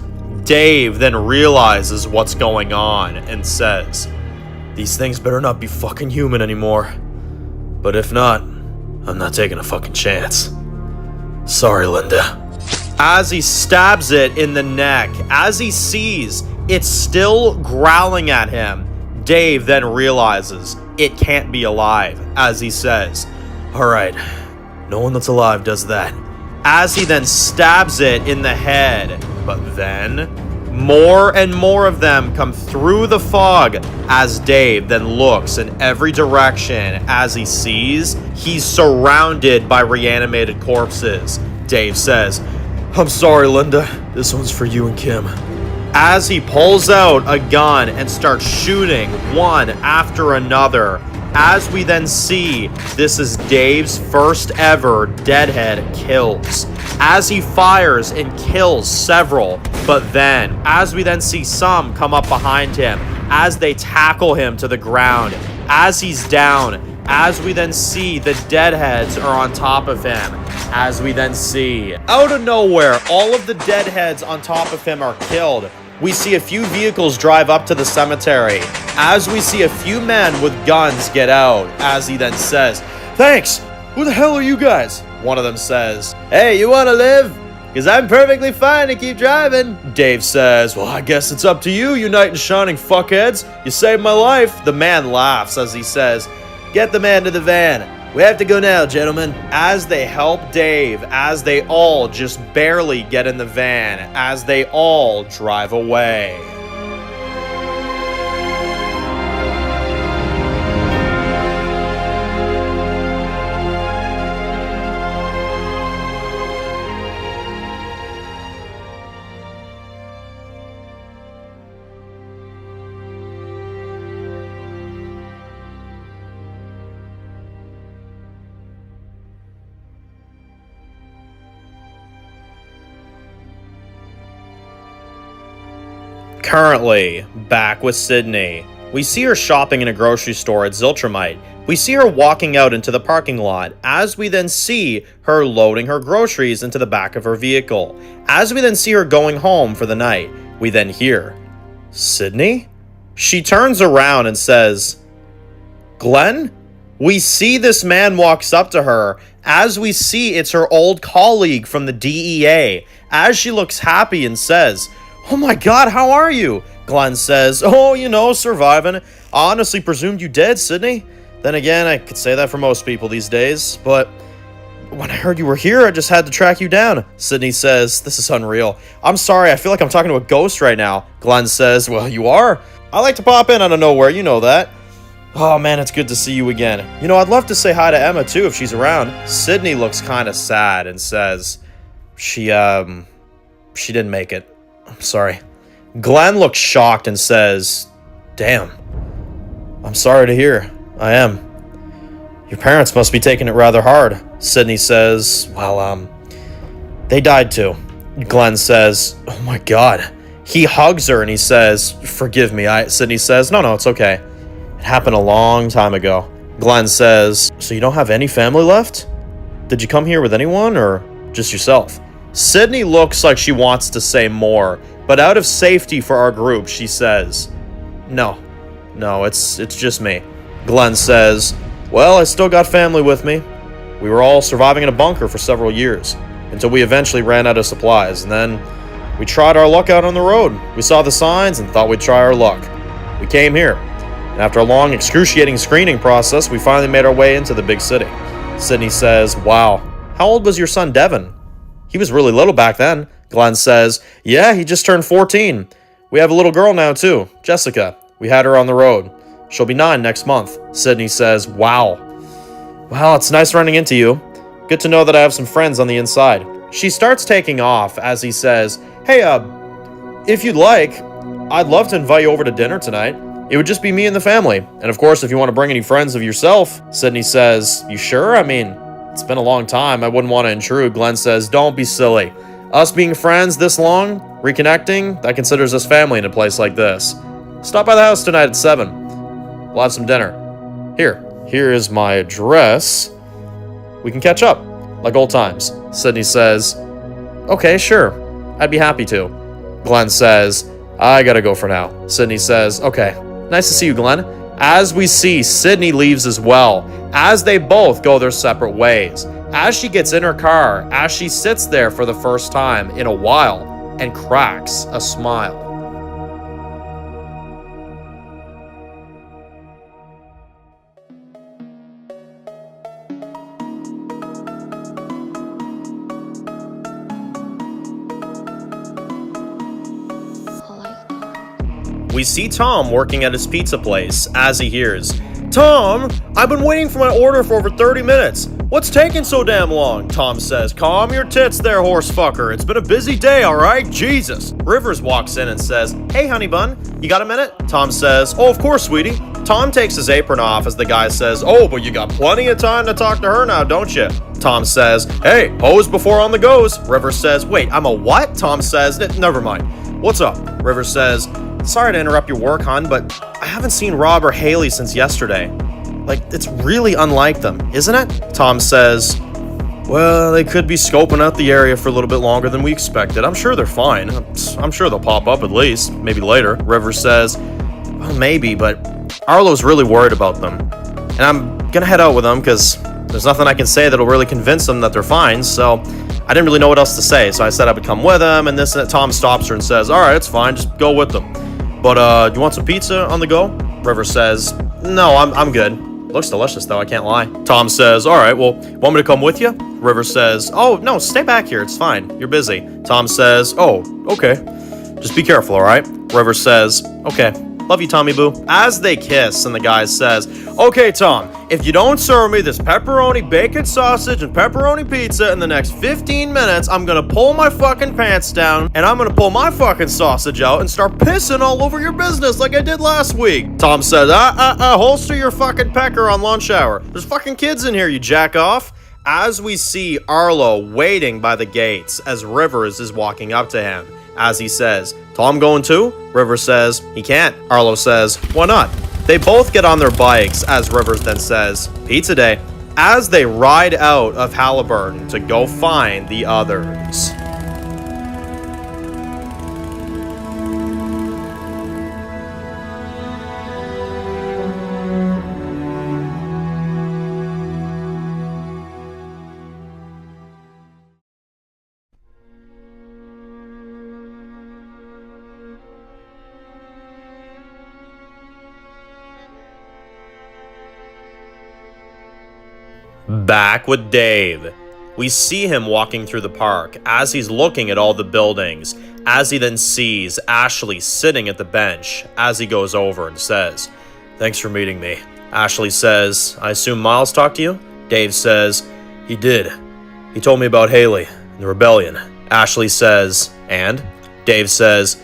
Dave then realizes what's going on and says, "These things better not be fucking human anymore. But if not, I'm not taking a fucking chance. Sorry, Linda." As he stabs it in the neck, as he sees it's still growling at him, Dave then realizes it can't be alive, as he says, "Alright, no one that's alive does that." As he then stabs it in the head, but then more and more of them come through the fog as Dave then looks in every direction as he sees he's surrounded by reanimated corpses. Dave says, "I'm sorry, Linda. This one's for you and Kim." As he pulls out a gun and starts shooting one after another, as we then see this is Dave's first ever deadhead kills. As he fires and kills several, but then, as we then see some come up behind him, as they tackle him to the ground, as he's down, as we then see the deadheads are on top of him, as we then see, out of nowhere, all of the deadheads on top of him are killed. We see a few vehicles drive up to the cemetery, as we see a few men with guns get out, as he then says, "Thanks! Who the hell are you guys?" One of them says, "Hey, you wanna live? Because I'm perfectly fine to keep driving." Dave says, "Well, I guess it's up to you, you knight in shining fuckheads. You saved my life." The man laughs as he says, "Get the man to the van. We have to go now, gentlemen." As they help Dave, as they all just barely get in the van, as they all drive away. Currently, back with Sydney. We see her shopping in a grocery store at Ziltrumite. We see her walking out into the parking lot, as we then see her loading her groceries into the back of her vehicle. As we then see her going home for the night, we then hear, "Sydney?" She turns around and says, "Glenn?" We see this man walks up to her, as we see it's her old colleague from the DEA, as she looks happy and says, "Oh my God, how are you?" Glenn says, "Oh, you know, surviving. I honestly presumed you dead, Sydney. Then again, I could say that for most people these days, but when I heard you were here, I just had to track you down." Sydney says, "This is unreal. I'm sorry, I feel like I'm talking to a ghost right now." Glenn says, "Well, you are. I like to pop in out of nowhere, you know that." "Oh man, it's good to see you again. You know, I'd love to say hi to Emma too if she's around." Sydney looks kind of sad and says, She didn't make it. I'm sorry." Glenn looks shocked and says, "Damn. I'm sorry to hear. I am. Your parents must be taking it rather hard." Sydney says, "Well, they died too." Glenn says, "Oh my God." He hugs her and he says, "Forgive me." Sydney says, No, it's okay. It happened a long time ago." Glenn says, "So you don't have any family left? Did you come here with anyone or just yourself?" Sydney looks like she wants to say more, but out of safety for our group, she says, No, it's just me." Glenn says, "Well, I still got family with me. We were all surviving in a bunker for several years, until we eventually ran out of supplies, and then we tried our luck out on the road. We saw the signs and thought we'd try our luck. We came here, and after a long, excruciating screening process, we finally made our way into the big city." Sydney says, "Wow, how old was your son Devin? He was really little back then." Glenn says, "Yeah, he just turned 14. We have a little girl now too, Jessica. We had her on the road. She'll be 9 next month." Sydney says, "Wow. Well, it's nice running into you. Good to know that I have some friends on the inside." She starts taking off as he says, "Hey, if you'd like, I'd love to invite you over to dinner tonight. It would just be me and the family. And of course, if you want to bring any friends of yourself." Sydney says, "You sure? I mean, it's been a long time. I wouldn't want to intrude." Glenn says, "Don't be silly. Us being friends this long, reconnecting, that considers us family in a place like this. Stop by the house tonight at 7. We'll have some dinner. Here is my address. We can catch up, like old times." Sydney says, "Okay, sure. I'd be happy to." Glenn says, I gotta go for now. Sydney says, okay, nice to see you, Glenn. As we see, Sydney leaves as well, as they both go their separate ways. As she gets in her car, as she sits there for the first time in a while and cracks a smile. We see Tom working at his pizza place as he hears, Tom, I've been waiting for my order for over 30 minutes. What's taking so damn long? Tom says, calm your tits there, horse fucker. It's been a busy day, alright? Jesus. Rivers walks in and says, hey, honey bun, you got a minute? Tom says, oh, of course, sweetie. Tom takes his apron off as the guy says, oh, but you got plenty of time to talk to her now, don't you? Tom says, hey, hose before on the goes. Rivers says, wait, I'm a what? Tom says, never mind. What's up? Rivers says, sorry to interrupt your work, hon, but I haven't seen Rob or Haley since yesterday. Like, it's really unlike them, isn't it? Tom says, well, they could be scoping out the area for a little bit longer than we expected. I'm sure they're fine. I'm sure they'll pop up at least, maybe later. Rivers says, well, maybe, but Arlo's really worried about them. And I'm gonna head out with them because there's nothing I can say that'll really convince them that they're fine, so I didn't really know what else to say, so I said I would come with them, and this and that. Tom stops her and says, all right, it's fine, just go with them. But, do you want some pizza on the go? River says, no, I'm good. Looks delicious, though, I can't lie. Tom says, all right, well, want me to come with you? River says, oh, no, stay back here, it's fine, you're busy. Tom says, oh, okay. Just be careful, all right? River says, okay. Love you, Tommy Boo. As they kiss, and the guy says, okay, Tom, if you don't serve me this pepperoni, bacon sausage, and pepperoni pizza in the next 15 minutes, I'm gonna pull my fucking pants down, and I'm gonna pull my fucking sausage out and start pissing all over your business like I did last week. Tom says, holster your fucking pecker on lunch hour. There's fucking kids in here, you jack off. As we see Arlo waiting by the gates as Rivers is walking up to him, as he says, Tom going too? Rivers says, he can't. Arlo says, why not? They both get on their bikes as Rivers then says, pizza day, as they ride out of Halliburton to go find the others. Back with Dave. We see him walking through the park as he's looking at all the buildings, as he then sees Ashley sitting at the bench as he goes over and says, thanks for meeting me. Ashley says, I assume Miles talked to you? Dave says, he did. He told me about Haley and the rebellion. Ashley says, and? Dave says,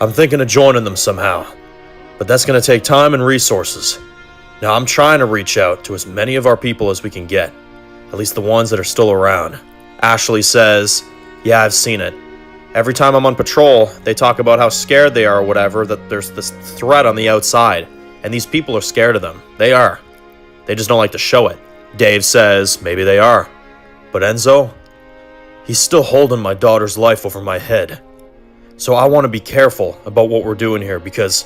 I'm thinking of joining them somehow, but that's going to take time and resources. Now, I'm trying to reach out to as many of our people as we can get, at least the ones that are still around. Ashley says, yeah, I've seen it. Every time I'm on patrol, they talk about how scared they are or whatever, that there's this threat on the outside, and these people are scared of them. They are. They just don't like to show it. Dave says, maybe they are. But Enzo, he's still holding my daughter's life over my head. So I want to be careful about what we're doing here, because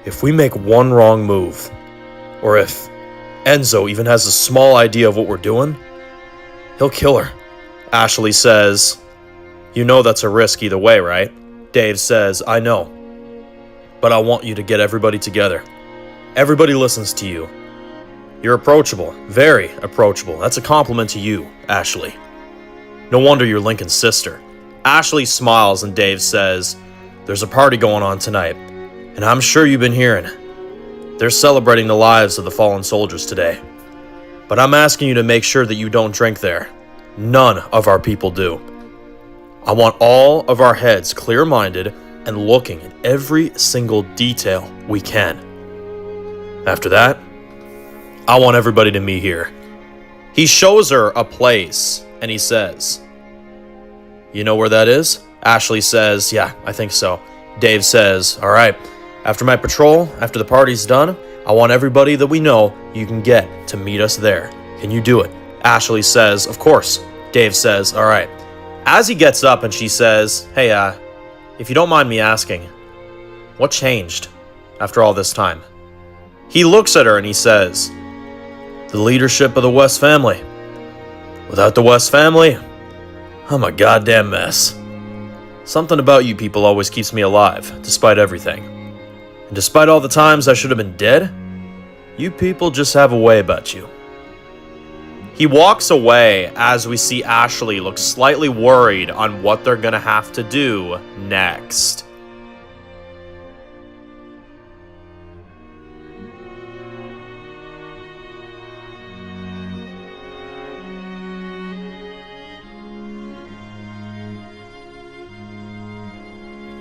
if we make one wrong move, or if Enzo even has a small idea of what we're doing, he'll kill her. Ashley says, you know that's a risk either way, right? Dave says, I know. But I want you to get everybody together. Everybody listens to you. You're approachable, very approachable. That's a compliment to you, Ashley. No wonder you're Lincoln's sister. Ashley smiles and Dave says, there's a party going on tonight, and I'm sure you've been hearing. They're celebrating the lives of the fallen soldiers today. But I'm asking you to make sure that you don't drink there. None of our people do. I want all of our heads clear-minded and looking at every single detail we can. After that, I want everybody to meet here. He shows her a place, and he says, you know where that is? Ashley says, yeah, I think so. Dave says, all right. After my patrol, after the party's done, I want everybody that we know you can get to meet us there. Can you do it? Ashley says, of course. Dave says, all right. As he gets up and she says, hey, If you don't mind me asking, what changed after all this time? He looks at her and he says, the leadership of the West family. Without the West family, I'm a goddamn mess. Something about you people always keeps me alive, despite everything. And despite all the times I should have been dead, you people just have a way about you. He walks away as we see Ashley look slightly worried on what they're gonna have to do next.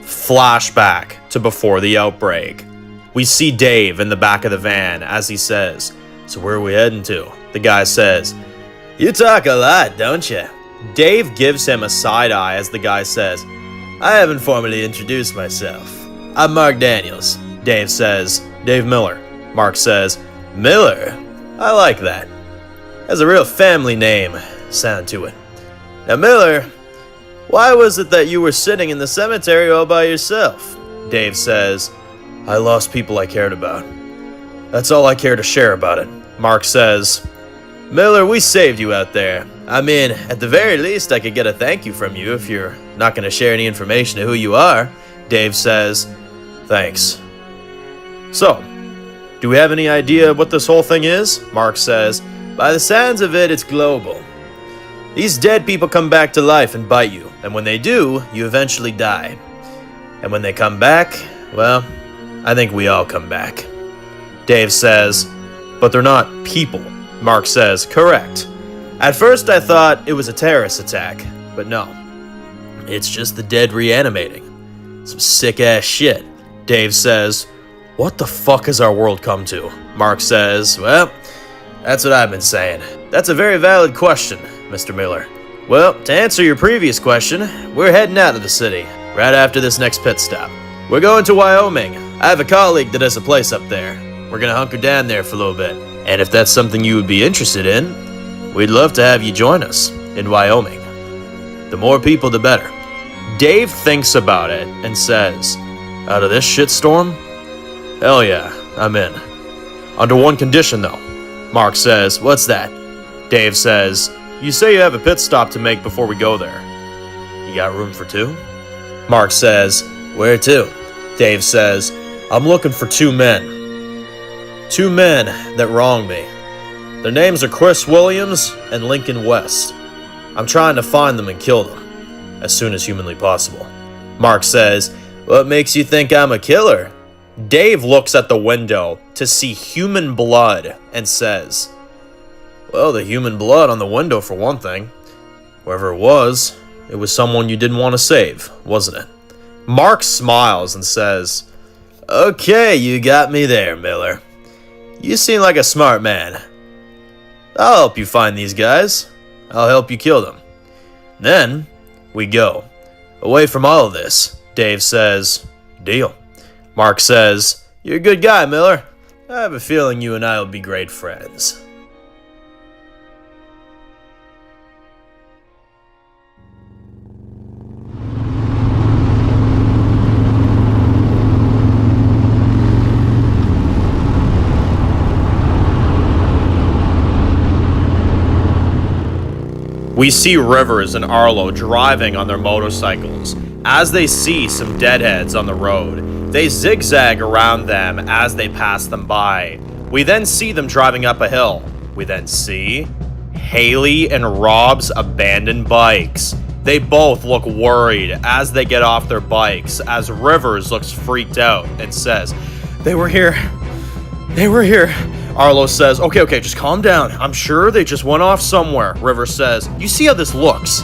Flashback to before the outbreak. We see Dave in the back of the van as he says, so where are we heading to? The guy says, you talk a lot, don't you? Dave gives him a side eye as the guy says, I haven't formally introduced myself. I'm Mark Daniels. Dave says, Dave Miller. Mark says, Miller? I like that. Has a real family name sound to it. Now Miller, why was it that you were sitting in the cemetery all by yourself? Dave says, I lost people I cared about. That's all I care to share about it. Mark says, Miller, we saved you out there. I mean, at the very least, I could get a thank you from you if you're not going to share any information of who you are. Dave says, thanks. So, do we have any idea what this whole thing is? Mark says, by the sounds of it, it's global. These dead people come back to life and bite you, and when they do, you eventually die. And when they come back, well, I think we all come back. Dave says, but they're not people. Mark says, correct. At first I thought it was a terrorist attack, but no. It's just the dead reanimating. Some sick ass shit. Dave says, what the fuck has our world come to? Mark says, well, that's what I've been saying. That's a very valid question, Mr. Miller. Well, to answer your previous question, we're heading out of the city, right after this next pit stop. We're going to Wyoming. I have a colleague that has a place up there. We're gonna hunker down there for a little bit. And if that's something you would be interested in, we'd love to have you join us in Wyoming. The more people, the better. Dave thinks about it and says, out of this shitstorm? Hell yeah, I'm in. Under one condition though. Mark says, what's that? Dave says, you say you have a pit stop to make before we go there. You got room for two? Mark says, where to? Dave says, I'm looking for two men. Two men that wronged me. Their names are Chris Williams and Lincoln West. I'm trying to find them and kill them as soon as humanly possible. Mark says, what makes you think I'm a killer? Dave looks at the window to see human blood and says, well, the human blood on the window for one thing. Whoever it was someone you didn't want to save, wasn't it? Mark smiles and says, okay, you got me there, Miller. You seem like a smart man. I'll help you find these guys. I'll help you kill them. Then, we go. Away from all of this. Dave says, deal. Mark says, you're a good guy, Miller. I have a feeling you and I will be great friends. We see Rivers and Arlo driving on their motorcycles. As they see some deadheads on the road, they zigzag around them as they pass them by. We then see them driving up a hill. We then see Haley and Rob's abandoned bikes. They both look worried as they get off their bikes, as Rivers looks freaked out and says, They were here. Arlo says, okay, just calm down. I'm sure they just went off somewhere. River says, you see how this looks?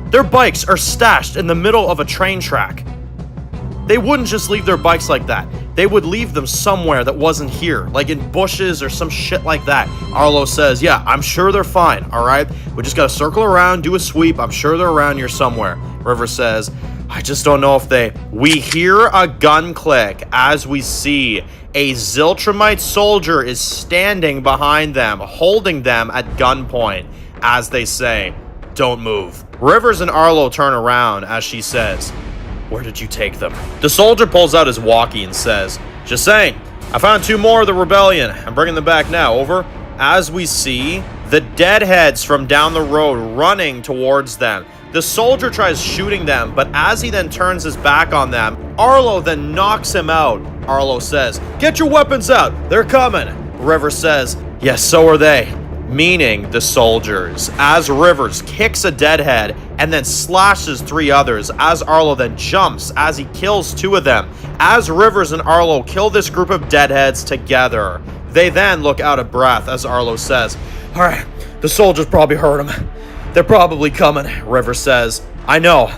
Their bikes are stashed in the middle of a train track. They wouldn't just leave their bikes like that. They would leave them somewhere that wasn't here, like in bushes or some shit like that. Arlo says, yeah, I'm sure they're fine, all right? We just gotta circle around, do a sweep. I'm sure they're around here somewhere. River says, I just don't know if they... We hear a gun click as we see a Ziltrumite soldier is standing behind them, holding them at gunpoint as they say, don't move. Rivers and Arlo turn around as she says, Where did you take them? The soldier pulls out his walkie and says, just saying, I found 2 more of the rebellion. I'm bringing them back now, over. As we see the deadheads from down the road running towards them. The soldier tries shooting them, but as he then turns his back on them, Arlo then knocks him out. Arlo says, get your weapons out, they're coming. Rivers says, yes, so are they. Meaning the soldiers. As Rivers kicks a deadhead and then slashes 3 others, as Arlo then jumps, as he kills 2 of them. As Rivers and Arlo kill this group of deadheads together, they then look out of breath as Arlo says, all right, the soldiers probably heard him. They're probably coming. Rivers says, I know,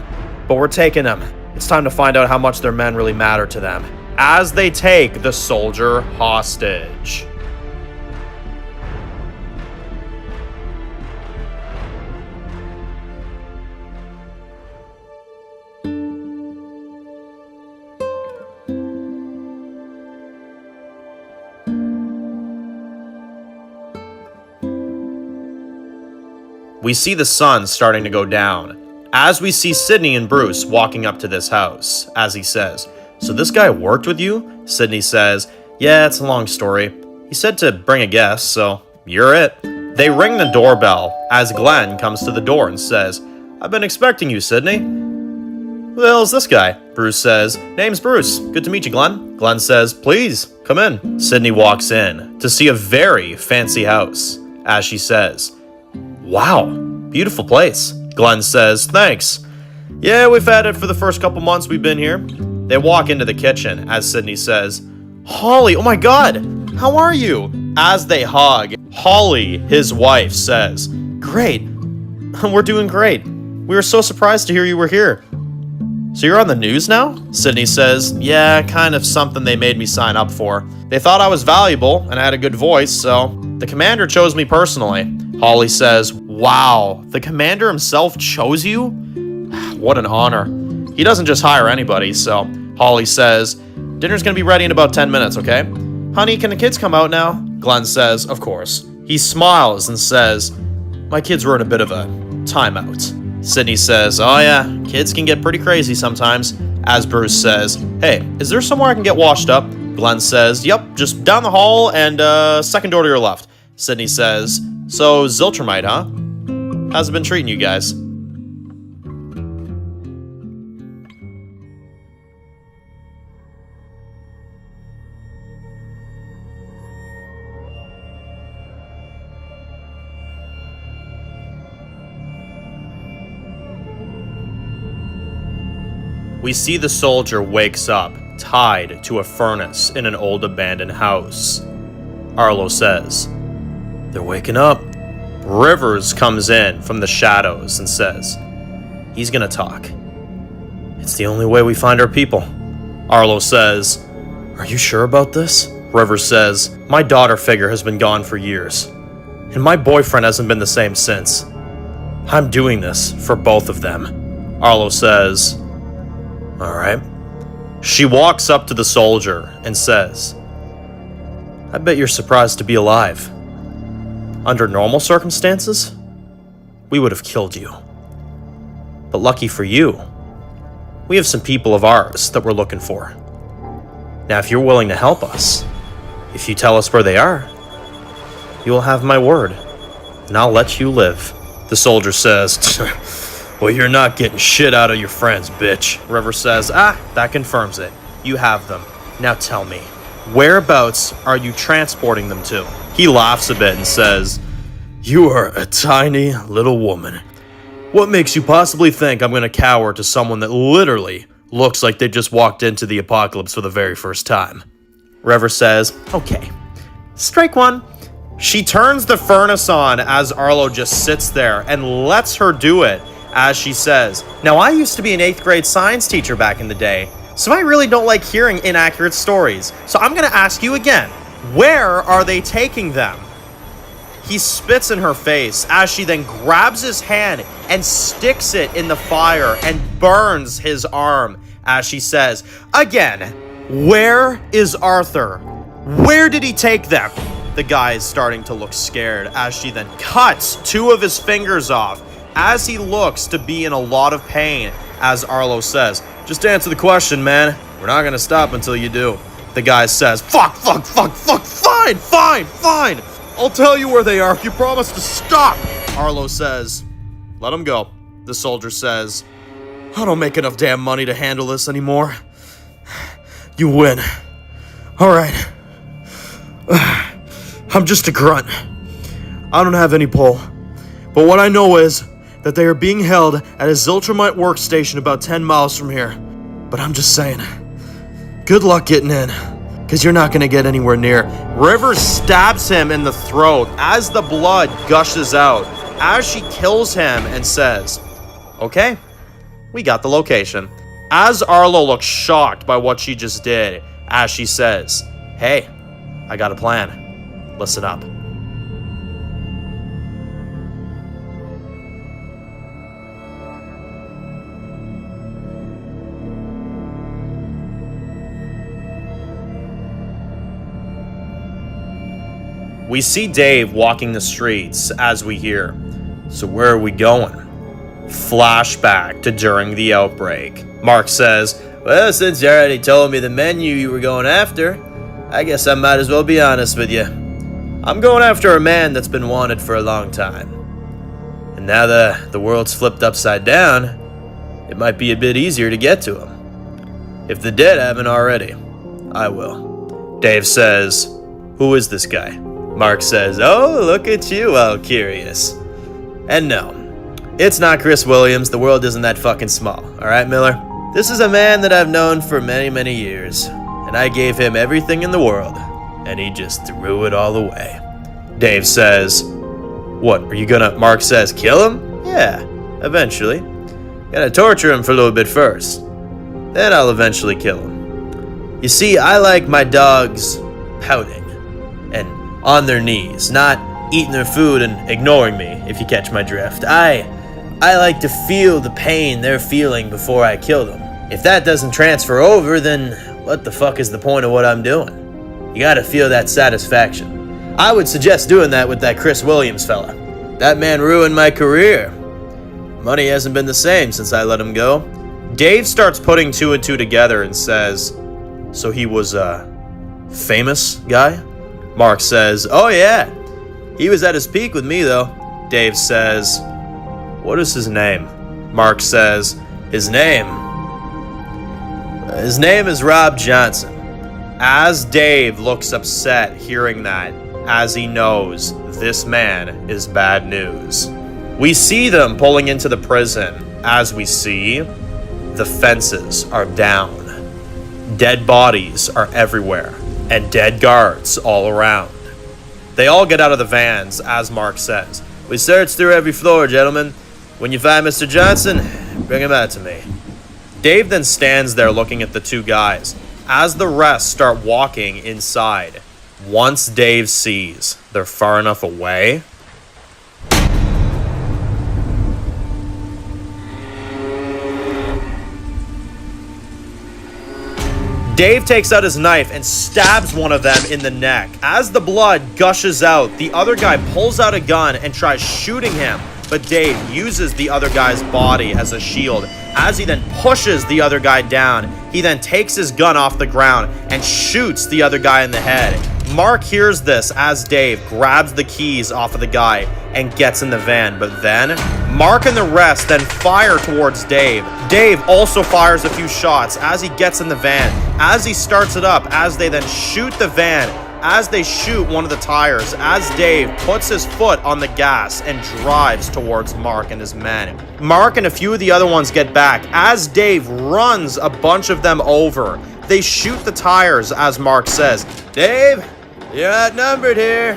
but we're taking them. It's time to find out how much their men really matter to them. As they take the soldier hostage. We see the sun starting to go down, as we see Sydney and Bruce walking up to this house, as he says, so this guy worked with you? Sydney says, yeah, it's a long story. He said to bring a guest, so you're it. They ring the doorbell, as Glenn comes to the door and says, I've been expecting you, Sydney. Who the hell is this guy? Bruce says, name's Bruce. Good to meet you, Glenn. Glenn says, please, come in. Sydney walks in to see a very fancy house, as she says, wow, beautiful place. Glenn says, thanks. Yeah, we've had it for the first couple months we've been here. They walk into the kitchen as Sydney says, Holly, oh my god, how are you? As they hug, Holly, his wife, says, great, we're doing great. We were so surprised to hear you were here. So you're on the news now? Sydney says, yeah, kind of something they made me sign up for. They thought I was valuable and I had a good voice, so the commander chose me personally. Holly says, wow, the commander himself chose you? What an honor. He doesn't just hire anybody, so Holly says, dinner's gonna be ready in about 10 minutes, okay? Honey, can the kids come out now? Glenn says, of course. He smiles and says, my kids were in a bit of a timeout. Sydney says, oh yeah, kids can get pretty crazy sometimes. As Bruce says, hey, is there somewhere I can get washed up? Glenn says, yep, just down the hall and second door to your left. Sydney says, so Ziltrumite, huh? How's it been treating you guys? We see the soldier wakes up, tied to a furnace in an old abandoned house. Arlo says, they're waking up. Rivers comes in from the shadows and says, he's gonna talk. It's the only way we find our people. Arlo says, are you sure about this? Rivers says, my daughter figure has been gone for years, and my boyfriend hasn't been the same since. I'm doing this for both of them. Arlo says, all right. She walks up to the soldier and says, I bet you're surprised to be alive. Under normal circumstances, we would have killed you. But lucky for you, we have some people of ours that we're looking for. Now, if you're willing to help us, if you tell us where they are, you will have my word, and I'll let you live. The soldier says, well, you're not getting shit out of your friends, bitch. River says, that confirms it. You have them. Now tell me, whereabouts are you transporting them to? He laughs a bit and says, you are a tiny little woman. What makes you possibly think I'm going to cower to someone that literally looks like they just walked into the apocalypse for the very first time? River says, okay, strike one. She turns the furnace on as Arlo just sits there and lets her do it. As she says, now I used to be an 8th grade science teacher back in the day, so I really don't like hearing inaccurate stories. So I'm going to ask you again, where are they taking them? He spits in her face as she then grabs his hand and sticks it in the fire and burns his arm as she says, again, where is Arthur? Where did he take them? The guy is starting to look scared as she then cuts 2 of his fingers off. As he looks to be in a lot of pain, as Arlo says, "Just answer the question, man. We're not gonna stop until you do." The guy says, "Fuck, fine. I'll tell you where they are if you promise to stop." Arlo says, "Let him go." The soldier says, "I don't make enough damn money to handle this anymore." "You win. All right. I'm just a grunt. I don't have any pull. But what I know is that they are being held at a Ziltrumite workstation about 10 miles from here. But I'm just saying, good luck getting in, because you're not going to get anywhere near." River stabs him in the throat as the blood gushes out, as she kills him and says, "Okay, we got the location." As Arlo looks shocked by what she just did, as she says, "Hey, I got a plan. Listen up." We see Dave walking the streets as we hear, "So where are we going?" Flashback to during the outbreak. Mark says, "Well, since you already told me the menu you were going after, I guess I might as well be honest with you. I'm going after a man that's been wanted for a long time. And now the world's flipped upside down, it might be a bit easier to get to him. If the dead haven't already, I will." Dave says, "Who is this guy?" Mark says, "Oh, look at you, all curious. And no, it's not Chris Williams. The world isn't that fucking small, alright, Miller? This is a man that I've known for many, many years, and I gave him everything in the world, and he just threw it all away." Dave says, "What, are you gonna," Mark says, "kill him?" "Yeah, eventually. Gotta torture him for a little bit first. Then I'll eventually kill him. You see, I like my dogs pouting and on their knees, not eating their food and ignoring me, if you catch my drift. I like to feel the pain they're feeling before I kill them. If that doesn't transfer over, then what the fuck is the point of what I'm doing? You gotta feel that satisfaction. I would suggest doing that with that Chris Williams fella. That man ruined my career. Money hasn't been the same since I let him go." Dave starts putting two and two together and says, "So he was a famous guy?" Mark says, "Oh yeah, he was at his peak with me though." Dave says, "What is his name?" Mark says, His name is Rob Johnson." As Dave looks upset hearing that, as he knows this man is bad news. We see them pulling into the prison. As we see, the fences are down. Dead bodies are everywhere, and dead guards all around. They all get out of the vans, as Mark says. "We searched through every floor, gentlemen. When you find Mr. Johnson, bring him out to me." Dave then stands there looking at the two guys, as the rest start walking inside. Once Dave sees they're far enough away, Dave takes out his knife and stabs one of them in the neck. As the blood gushes out, the other guy pulls out a gun and tries shooting him, but Dave uses the other guy's body as a shield. As he then pushes the other guy down, he then takes his gun off the ground and shoots the other guy in the head. Mark hears this as Dave grabs the keys off of the guy and gets in the van, but then Mark and the rest then fire towards Dave. Dave also fires a few shots as he gets in the van, as he starts it up, as they then shoot the van, as they shoot one of the tires, as Dave puts his foot on the gas and drives towards Mark and his men. Mark and a few of the other ones get back as Dave runs a bunch of them over. They shoot the tires, as Mark says, "Dave, you're outnumbered here."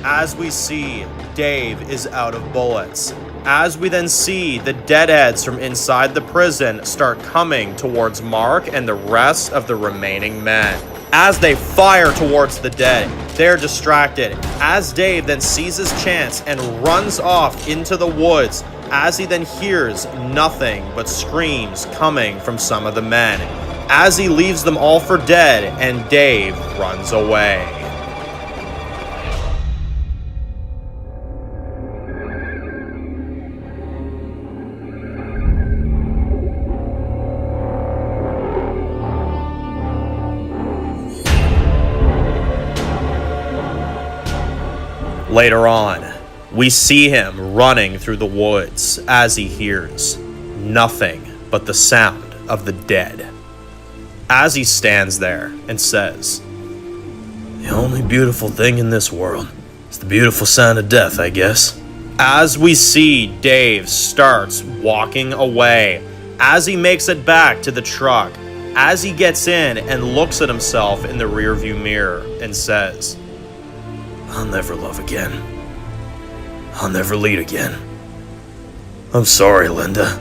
As we see, Dave is out of bullets. As we then see the deadheads from inside the prison start coming towards Mark and the rest of the remaining men. As they fire towards the dead, they're distracted. As Dave then sees his chance and runs off into the woods, as he then hears nothing but screams coming from some of the men. As he leaves them all for dead, and Dave runs away. Later on, we see him running through the woods as he hears nothing but the sound of the dead. As he stands there and says, "The only beautiful thing in this world is the beautiful sound of death, I guess." As we see Dave starts walking away, as he makes it back to the truck, as he gets in and looks at himself in the rearview mirror and says, "I'll never love again. I'll never lead again. I'm sorry, Linda.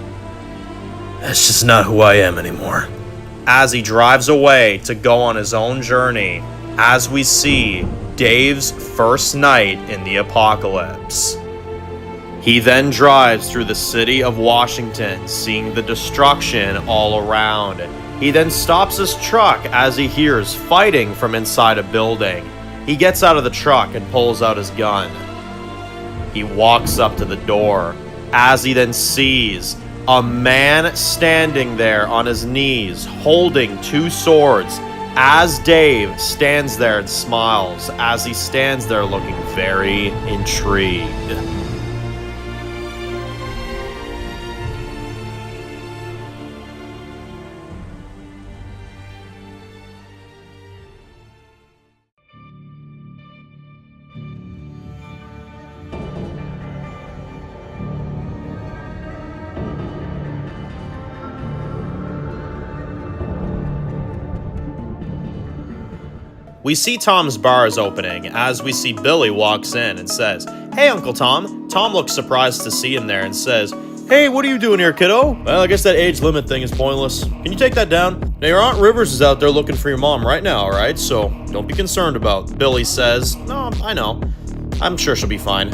That's just not who I am anymore." As he drives away to go on his own journey, as we see Dave's first night in the apocalypse. He then drives through the city of Washington, seeing the destruction all around. He then stops his truck as he hears fighting from inside a building. He gets out of the truck and pulls out his gun. He walks up to the door as he then sees a man standing there on his knees holding two swords, as Dave stands there and smiles as he stands there looking very intrigued. We see Tom's bar is opening as we see Billy walks in and says, "Hey, Uncle Tom." Tom looks surprised to see him there and says, "Hey, what are you doing here, kiddo?" "Well, I guess that age limit thing is pointless. Can you take that down? Now, your Aunt Rivers is out there looking for your mom right now, alright? So, don't be concerned about." Billy says, "No, I know. I'm sure she'll be fine."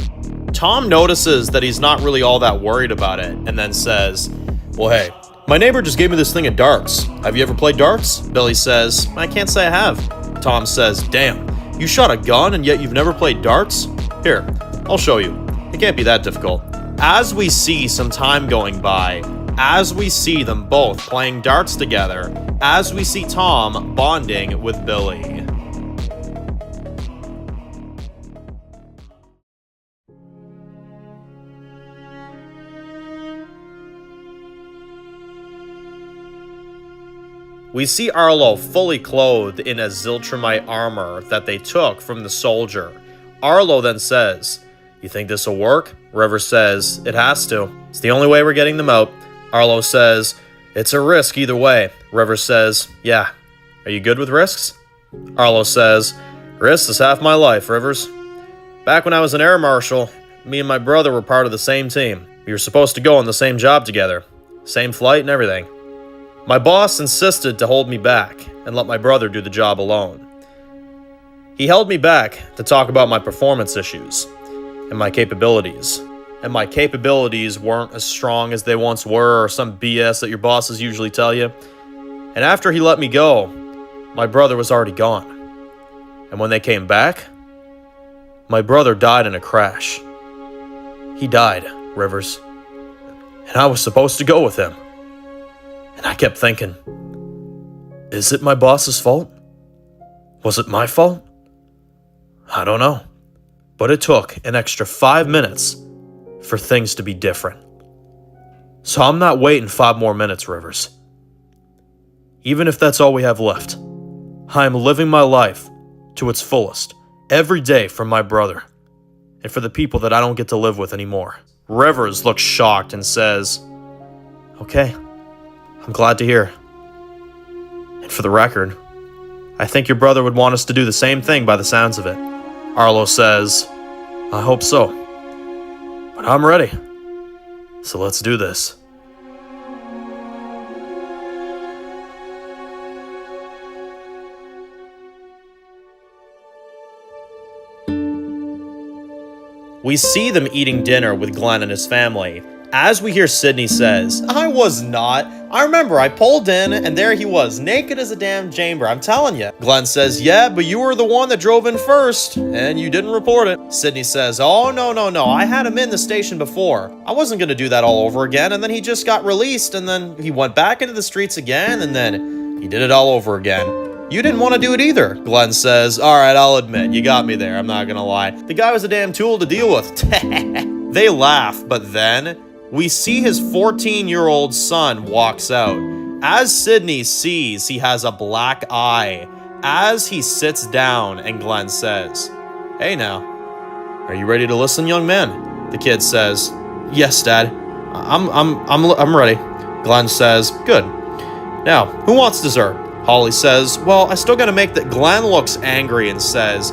Tom notices that he's not really all that worried about it and then says, "Well, hey, my neighbor just gave me this thing of darts. Have you ever played darts?" Billy says, "I can't say I have." Tom says, "Damn, you shot a gun and yet you've never played darts? Here, I'll show you. It can't be that difficult." As we see some time going by, as we see them both playing darts together, as we see Tom bonding with Billy. We see Arlo fully clothed in a Ziltrumite armor that they took from the soldier. Arlo then says, "You think this will work?" Rivers says, "It has to. It's the only way we're getting them out." Arlo says, "It's a risk either way." Rivers says, "Yeah. Are you good with risks?" Arlo says, "Risks is half my life, Rivers. Back when I was an air marshal, me and my brother were part of the same team. We were supposed to go on the same job together. Same flight and everything. My boss insisted to hold me back and let my brother do the job alone. He held me back to talk about my performance issues and my capabilities. And my capabilities weren't as strong as they once were, or some BS that your bosses usually tell you. And after he let me go, my brother was already gone. And when they came back, my brother died in a crash. He died, Rivers. And I was supposed to go with him. And I kept thinking, is it my boss's fault? Was it my fault? I don't know. But it took an extra 5 minutes for things to be different. So I'm not waiting 5 more minutes, Rivers. Even if that's all we have left, I am living my life to its fullest every day for my brother and for the people that I don't get to live with anymore." Rivers looks shocked and says, "Okay, I'm glad to hear. And for the record, I think your brother would want us to do the same thing by the sounds of it." Arlo says, "I hope so. But I'm ready. So let's do this." We see them eating dinner with Glenn and his family. As we hear Sydney says, "I was not. I remember I pulled in and there he was, naked as a damn chamber, I'm telling you." Glenn says, "Yeah, but you were the one that drove in first and you didn't report it." Sydney says, "Oh, no. I had him in the station before. I wasn't going to do that all over again. And then he just got released and then he went back into the streets again and then he did it all over again." You didn't want to do it either, Glenn says. Alright, I'll admit, you got me there, I'm not gonna lie. The guy was a damn tool to deal with. They laugh, but then we see his 14-year-old son walks out. As Sydney sees he has a black eye, as he sits down and Glenn says, "Hey now, are you ready to listen, young man?" The kid says, "Yes, Dad. I'm ready." Glenn says, "Good. Now, who wants dessert?" Holly says, "Well, I still gotta make that." Glenn looks angry and says,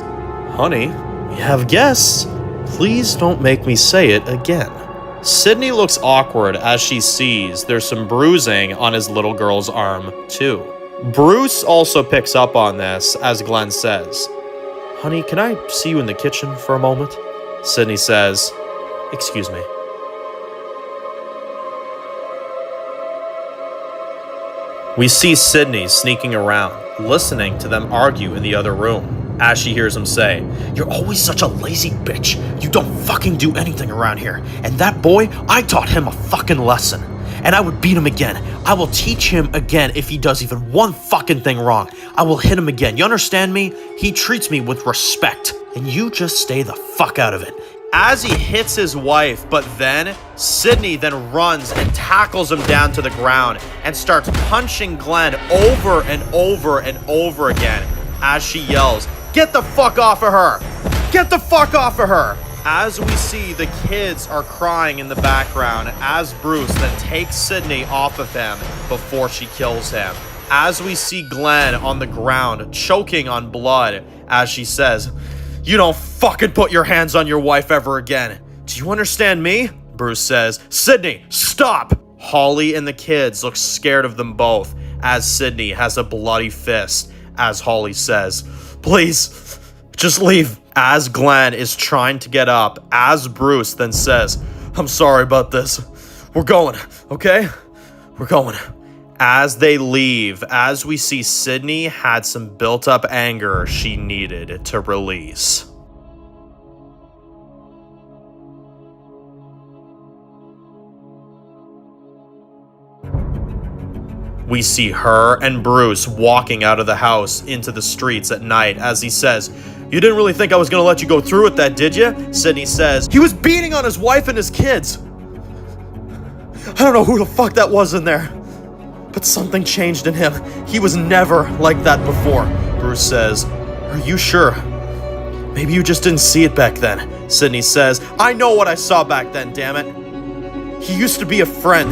"Honey, we have guests. Please don't make me say it again." Sydney looks awkward as she sees there's some bruising on his little girl's arm, too. Bruce also picks up on this as Glenn says, "Honey, can I see you in the kitchen for a moment?" Sydney says, "Excuse me." We see Sydney sneaking around, listening to them argue in the other room, as she hears him say, "You're always such a lazy bitch. You don't fucking do anything around here. And that boy, I taught him a fucking lesson. And I would beat him again. I will teach him again if he does even one fucking thing wrong. I will hit him again. You understand me? He treats me with respect. And you just stay the fuck out of it." As he hits his wife, but then Sydney then runs and tackles him down to the ground and starts punching Glenn over and over and over again as she yells, "Get the fuck off of her! Get the fuck off of her!" As we see, the kids are crying in the background as Bruce then takes Sydney off of him before she kills him. As we see Glenn on the ground choking on blood as she says, "You don't fucking put your hands on your wife ever again. Do you understand me?" Bruce says, "Sydney, stop!" Holly and the kids look scared of them both as Sydney has a bloody fist as Holly says, "Please, just leave." As Glenn is trying to get up, as Bruce then says, "I'm sorry about this. We're going, okay? We're going." As they leave, as we see Sydney had some built-up anger she needed to release. We see her and Bruce walking out of the house into the streets at night as he says, "You didn't really think I was gonna let you go through with that, did you?" Sydney says, "He was beating on his wife and his kids. I don't know who the fuck that was in there, but something changed in him. He was never like that before." Bruce says, "Are you sure? Maybe you just didn't see it back then." Sydney says, "I know what I saw back then, damn it. He used to be a friend.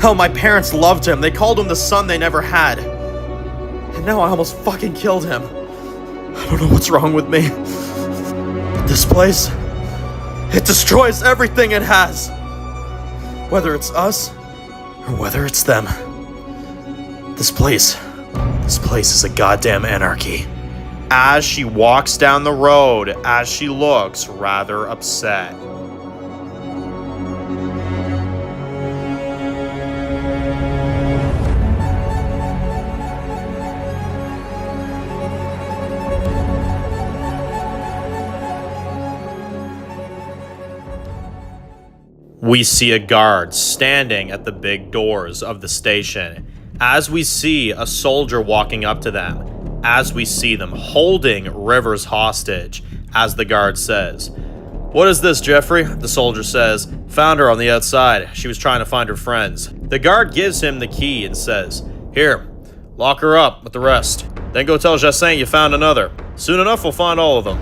Hell, my parents loved him. They called him the son they never had. And now I almost fucking killed him. I don't know what's wrong with me. But this place, it destroys everything it has. Whether it's us or whether it's them. This place is a goddamn anarchy." As she walks down the road, as she looks rather upset. We see a guard standing at the big doors of the station, as we see a soldier walking up to them, as we see them holding Rivers hostage, as the guard says, "What is this, Jeffrey?" The soldier says, "Found her on the outside. She was trying to find her friends." The guard gives him the key and says, "Here, lock her up with the rest. Then go tell Jacin you found another. Soon enough we'll find all of them."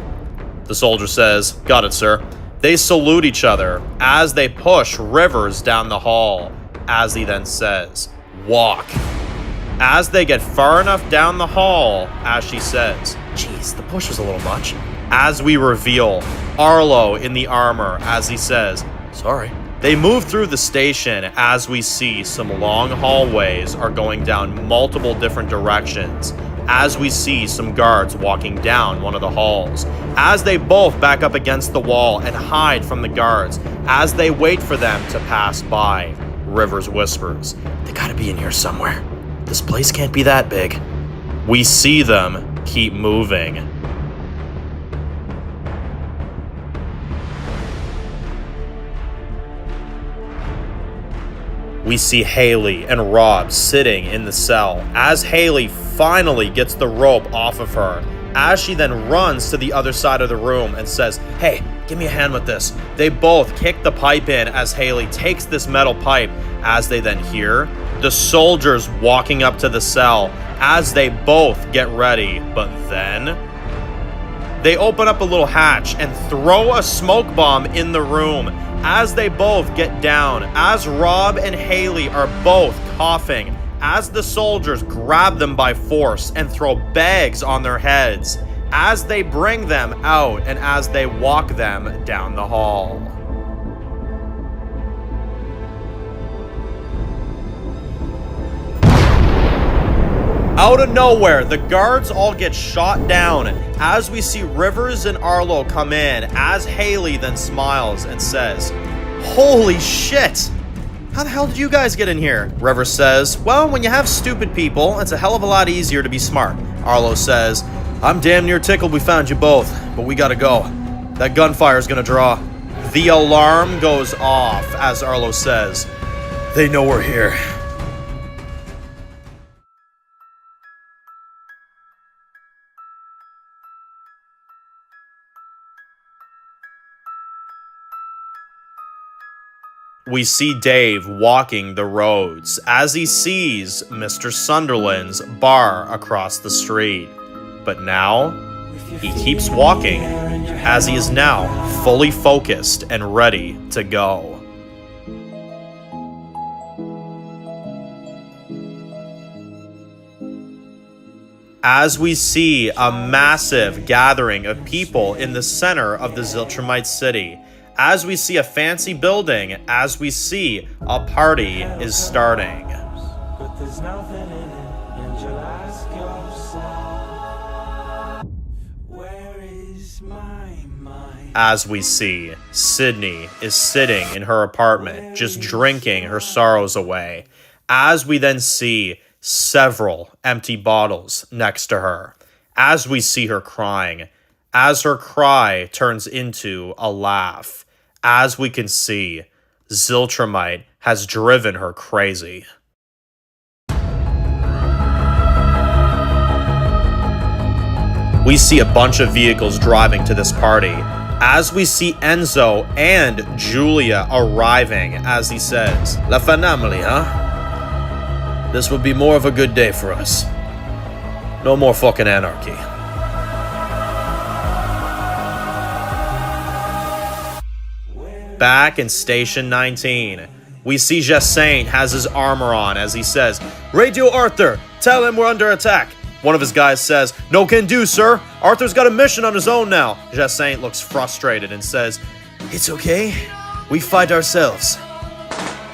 The soldier says, "Got it, sir." They salute each other as they push Rivers down the hall, as he then says, "Walk." As they get far enough down the hall, as she says, "Geez, the push was a little much." As we reveal Arlo in the armor, as he says, "Sorry." They move through the station as we see some long hallways are going down multiple different directions, as we see some guards walking down one of the halls, as they both back up against the wall and hide from the guards, as they wait for them to pass by. Rivers whispers, "They gotta be in here somewhere. This place can't be that big." We see them keep moving. we see Haley and Rob sitting in the cell as Haley finally gets the rope off of her, as she then runs to the other side of the room and says, "Hey, give me a hand with this." They both kick the pipe in as Haley takes this metal pipe, as they then hear the soldiers walking up to the cell as they both get ready. But then they open up a little hatch and throw a smoke bomb in the room as they both get down, as Rob and Haley are both coughing, as the soldiers grab them by force and throw bags on their heads, as they bring them out and as they walk them down the hall. Out of nowhere, the guards all get shot down as we see Rivers and Arlo come in, as Haley then smiles and says, "Holy shit! How the hell did you guys get in here?" Rivers says, "Well, when you have stupid people, it's a hell of a lot easier to be smart." Arlo says, "I'm damn near tickled we found you both, but we gotta go. That gunfire's gonna draw." The alarm goes off as Arlo says, "They know we're here." We see Dave walking the roads as he sees Mr. Sunderland's bar across the street. But now, he keeps walking as he is now fully focused and ready to go. As we see a massive gathering of people in the center of the Ziltrumite city, as we see a fancy building, as we see a party is starting. But there's nothing in it, and you'll ask yourself, where is my mind? As we see, Sydney is sitting in her apartment, just drinking her sorrows away. As we then see several empty bottles next to her, as we see her crying, as her cry turns into a laugh, as we can see, Ziltrumite has driven her crazy. We see a bunch of vehicles driving to this party, as we see Enzo and Julia arriving, as he says, "La family, huh? This would be more of a good day for us. No more fucking anarchy." Back in Station 19, we see Jacinthe has his armor on as he says, "Radio Arthur, tell him we're under attack." One of his guys says, "No can do, sir. Arthur's got a mission on his own now." Jacinthe looks frustrated and says, "It's okay. We fight ourselves."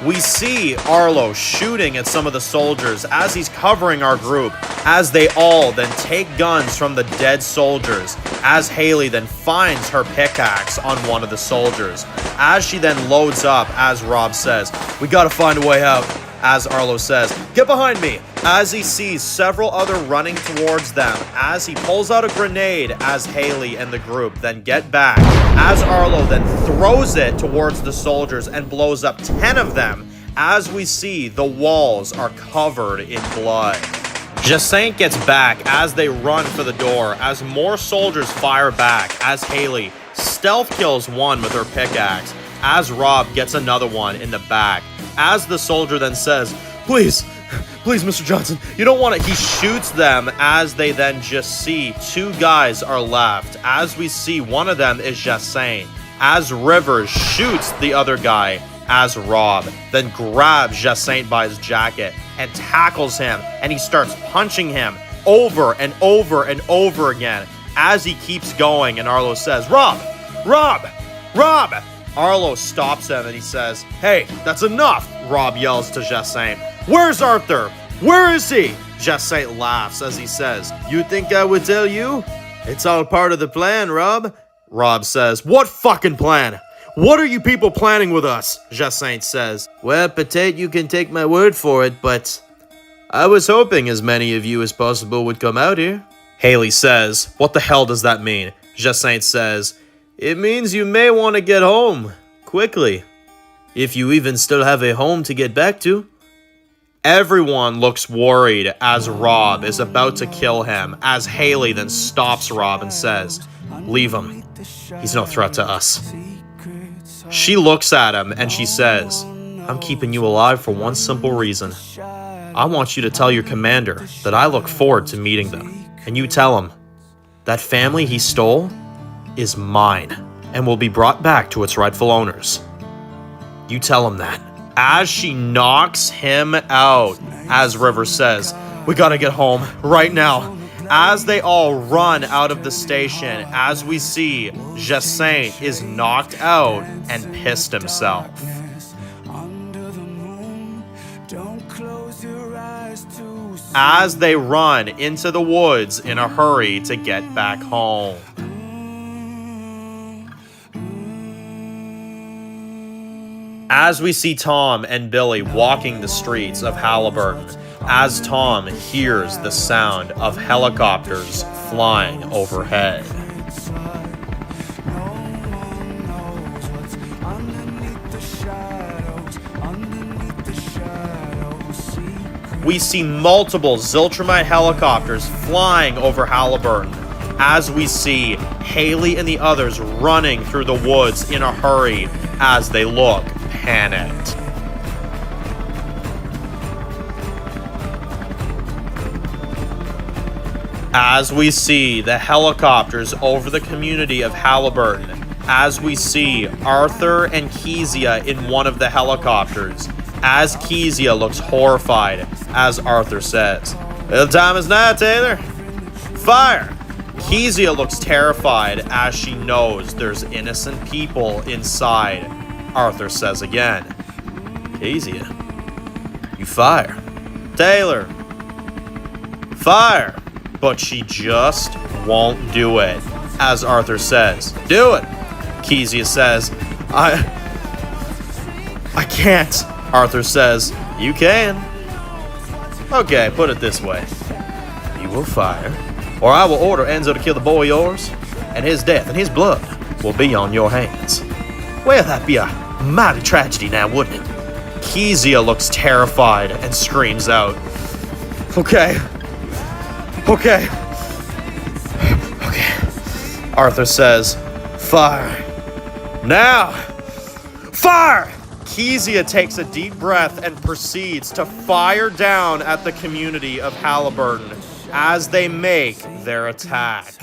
We see Arlo shooting at some of the soldiers as he's covering our group, as they all then take guns from the dead soldiers, as Haley then finds her pickaxe on one of the soldiers, as she then loads up, as Rob says, "We gotta find a way out." As Arlo says, "Get behind me," as he sees several other running towards them, as he pulls out a grenade, as Haley and the group then get back, as Arlo then throws it towards the soldiers and blows up 10 of them, as we see the walls are covered in blood. Jacinthe gets back as they run for the door, as more soldiers fire back, as Haley stealth kills one with her pickaxe, as Rob gets another one in the back, as the soldier then says, Please, Mr. Johnson, you don't want it." He shoots them, as they then just see 2 guys are left, as we see one of them is Jacinthe, as Rivers shoots the other guy, as Rob then grabs Jacinthe by his jacket and tackles him, and he starts punching him over and over and over again, as he keeps going, and Arlo says, Rob! Arlo stops him and he says, "Hey, that's enough!" Rob yells to Jacinthe, "Where's Arthur? Where is he?" Jacinthe laughs as he says, "You think I would tell you? It's all part of the plan, Rob." Rob says, "What fucking plan? What are you people planning with us?" Jacinthe says, "Well, Patate, you can take my word for it, but I was hoping as many of you as possible would come out here." Haley says, "What the hell does that mean?" Jacinthe says, "It means you may want to get home quickly." If you even still have a home to get back to. Everyone looks worried as Rob is about to kill him, as Haley then stops Rob and says, "Leave him. He's no threat to us." She looks at him and she says, "I'm keeping you alive for one simple reason. I want you to tell your commander that I look forward to meeting them. And you tell him that family he stole is mine and will be brought back to its rightful owners. You tell him that." As she knocks him out, as River says, "We gotta get home right now." As they all run out of the station, as we see Jacinthe is knocked out and pissed himself. As they run into the woods in a hurry to get back home. As we see Tom and Billy walking the streets of Halliburton, as Tom hears the sound of helicopters flying overhead. We see multiple Ziltrumite helicopters flying over Halliburton, as we see Haley and the others running through the woods in a hurry as they look panicked. As we see the helicopters over the community of Halliburton, as we see Arthur and Kezia in one of the helicopters, as Kezia looks horrified, as Arthur says, "The time is now, Taylor. Fire!" Kezia looks terrified as she knows there's innocent people inside. Arthur says again, "Kezia, you fire." Taylor, fire. But she just won't do it. As Arthur says, "Do it." Kezia says, I can't." Arthur says, "You can." "Okay, put it this way. You will fire, or I will order Enzo to kill the boy yours, and his death and his blood will be on your hands." Well, that'd be a mighty tragedy now, wouldn't it? Kezia looks terrified and screams out, Okay. Arthur says, "Fire. Now. Fire!" Kezia takes a deep breath and proceeds to fire down at the community of Halliburton as they make their attack.